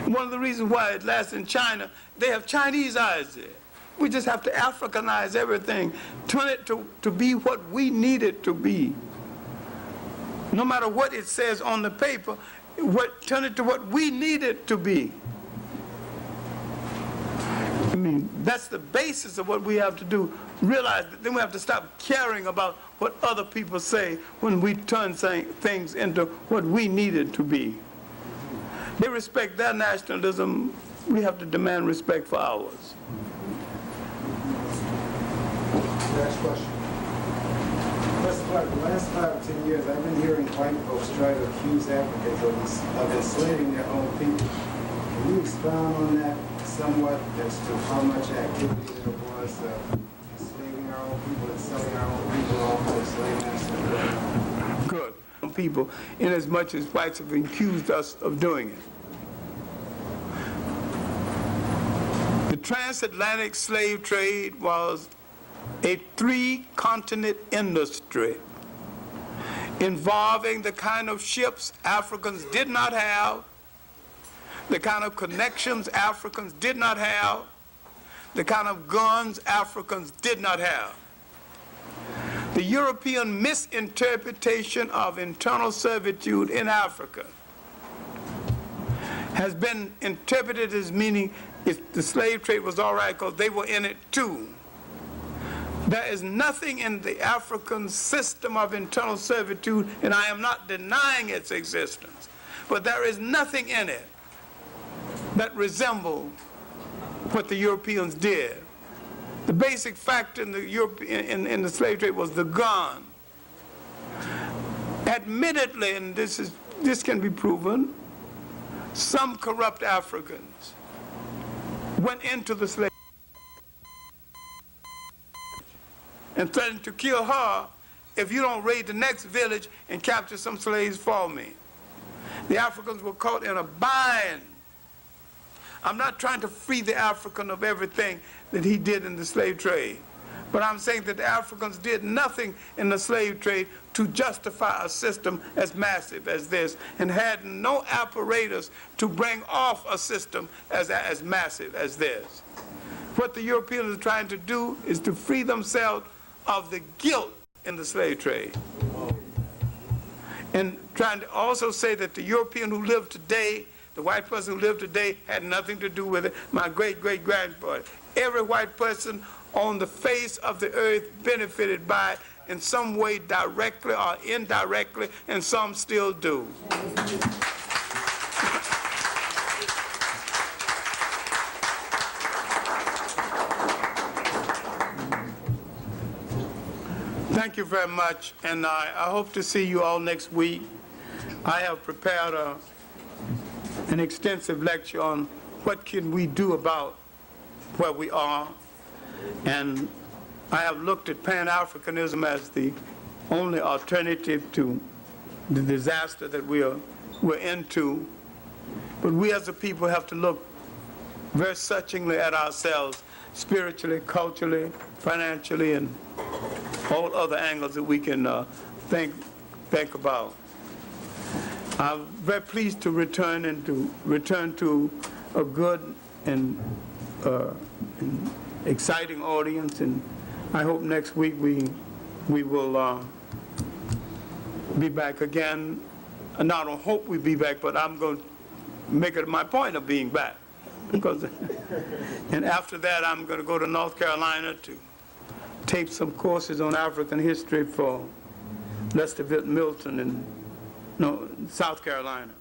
One of the reasons why it lasts in China, they have Chinese-ized it. We just have to Africanize everything, turn it to be what we need it to be. No matter what it says on the paper, turn it to what we need it to be. I mean, that's the basis of what we have to do. Realize that then we have to stop caring about what other people say when we turn things into what we need it to be. They respect their nationalism. We have to demand respect for ours. Next question. The last 5 or 10 years, I've been hearing white folks try to accuse Africans of enslaving their own people. Can you expound on that somewhat as to how much activity there was enslaving our own people and selling our own people off to slave masters. Good. People, inasmuch as whites have accused us of doing it. The transatlantic slave trade was a three-continent industry involving the kind of ships Africans did not have, the kind of connections Africans did not have, the kind of guns Africans did not have. The European misinterpretation of internal servitude in Africa has been interpreted as meaning the slave trade was all right because they were in it too. There is nothing in the African system of internal servitude, and I am not denying its existence, but there is nothing in it that resembled what the Europeans did. The basic factor in the slave trade was the gun. Admittedly, and this can be proven, some corrupt Africans went into the slave and threatened to kill her if you don't raid the next village and capture some slaves for me. The Africans were caught in a bind. I'm not trying to free the African of everything that he did in the slave trade, but I'm saying that the Africans did nothing in the slave trade to justify a system as massive as this, and had no apparatus to bring off a system as massive as this. What the Europeans are trying to do is to free themselves of the guilt in the slave trade. And trying to also say that the European who lived today, the white person who lived today, had nothing to do with it. My great-great-grandfather. Every white person on the face of the earth benefited by it in some way, directly or indirectly, and some still do. Thank you very much, and I hope to see you all next week. I have prepared an extensive lecture on what can we do about where we are, and I have looked at Pan-Africanism as the only alternative to the disaster that we're into. But we as a people have to look very searchingly at ourselves, spiritually, culturally, financially, and all other angles that we can think about. I'm very pleased to return to a good and exciting audience, and I hope next week we will be back again. And I don't hope we be back, but I'm going to make it my point of being back, because and after that I'm going to go to North Carolina to take some courses on African history for Lester Milton in South Carolina.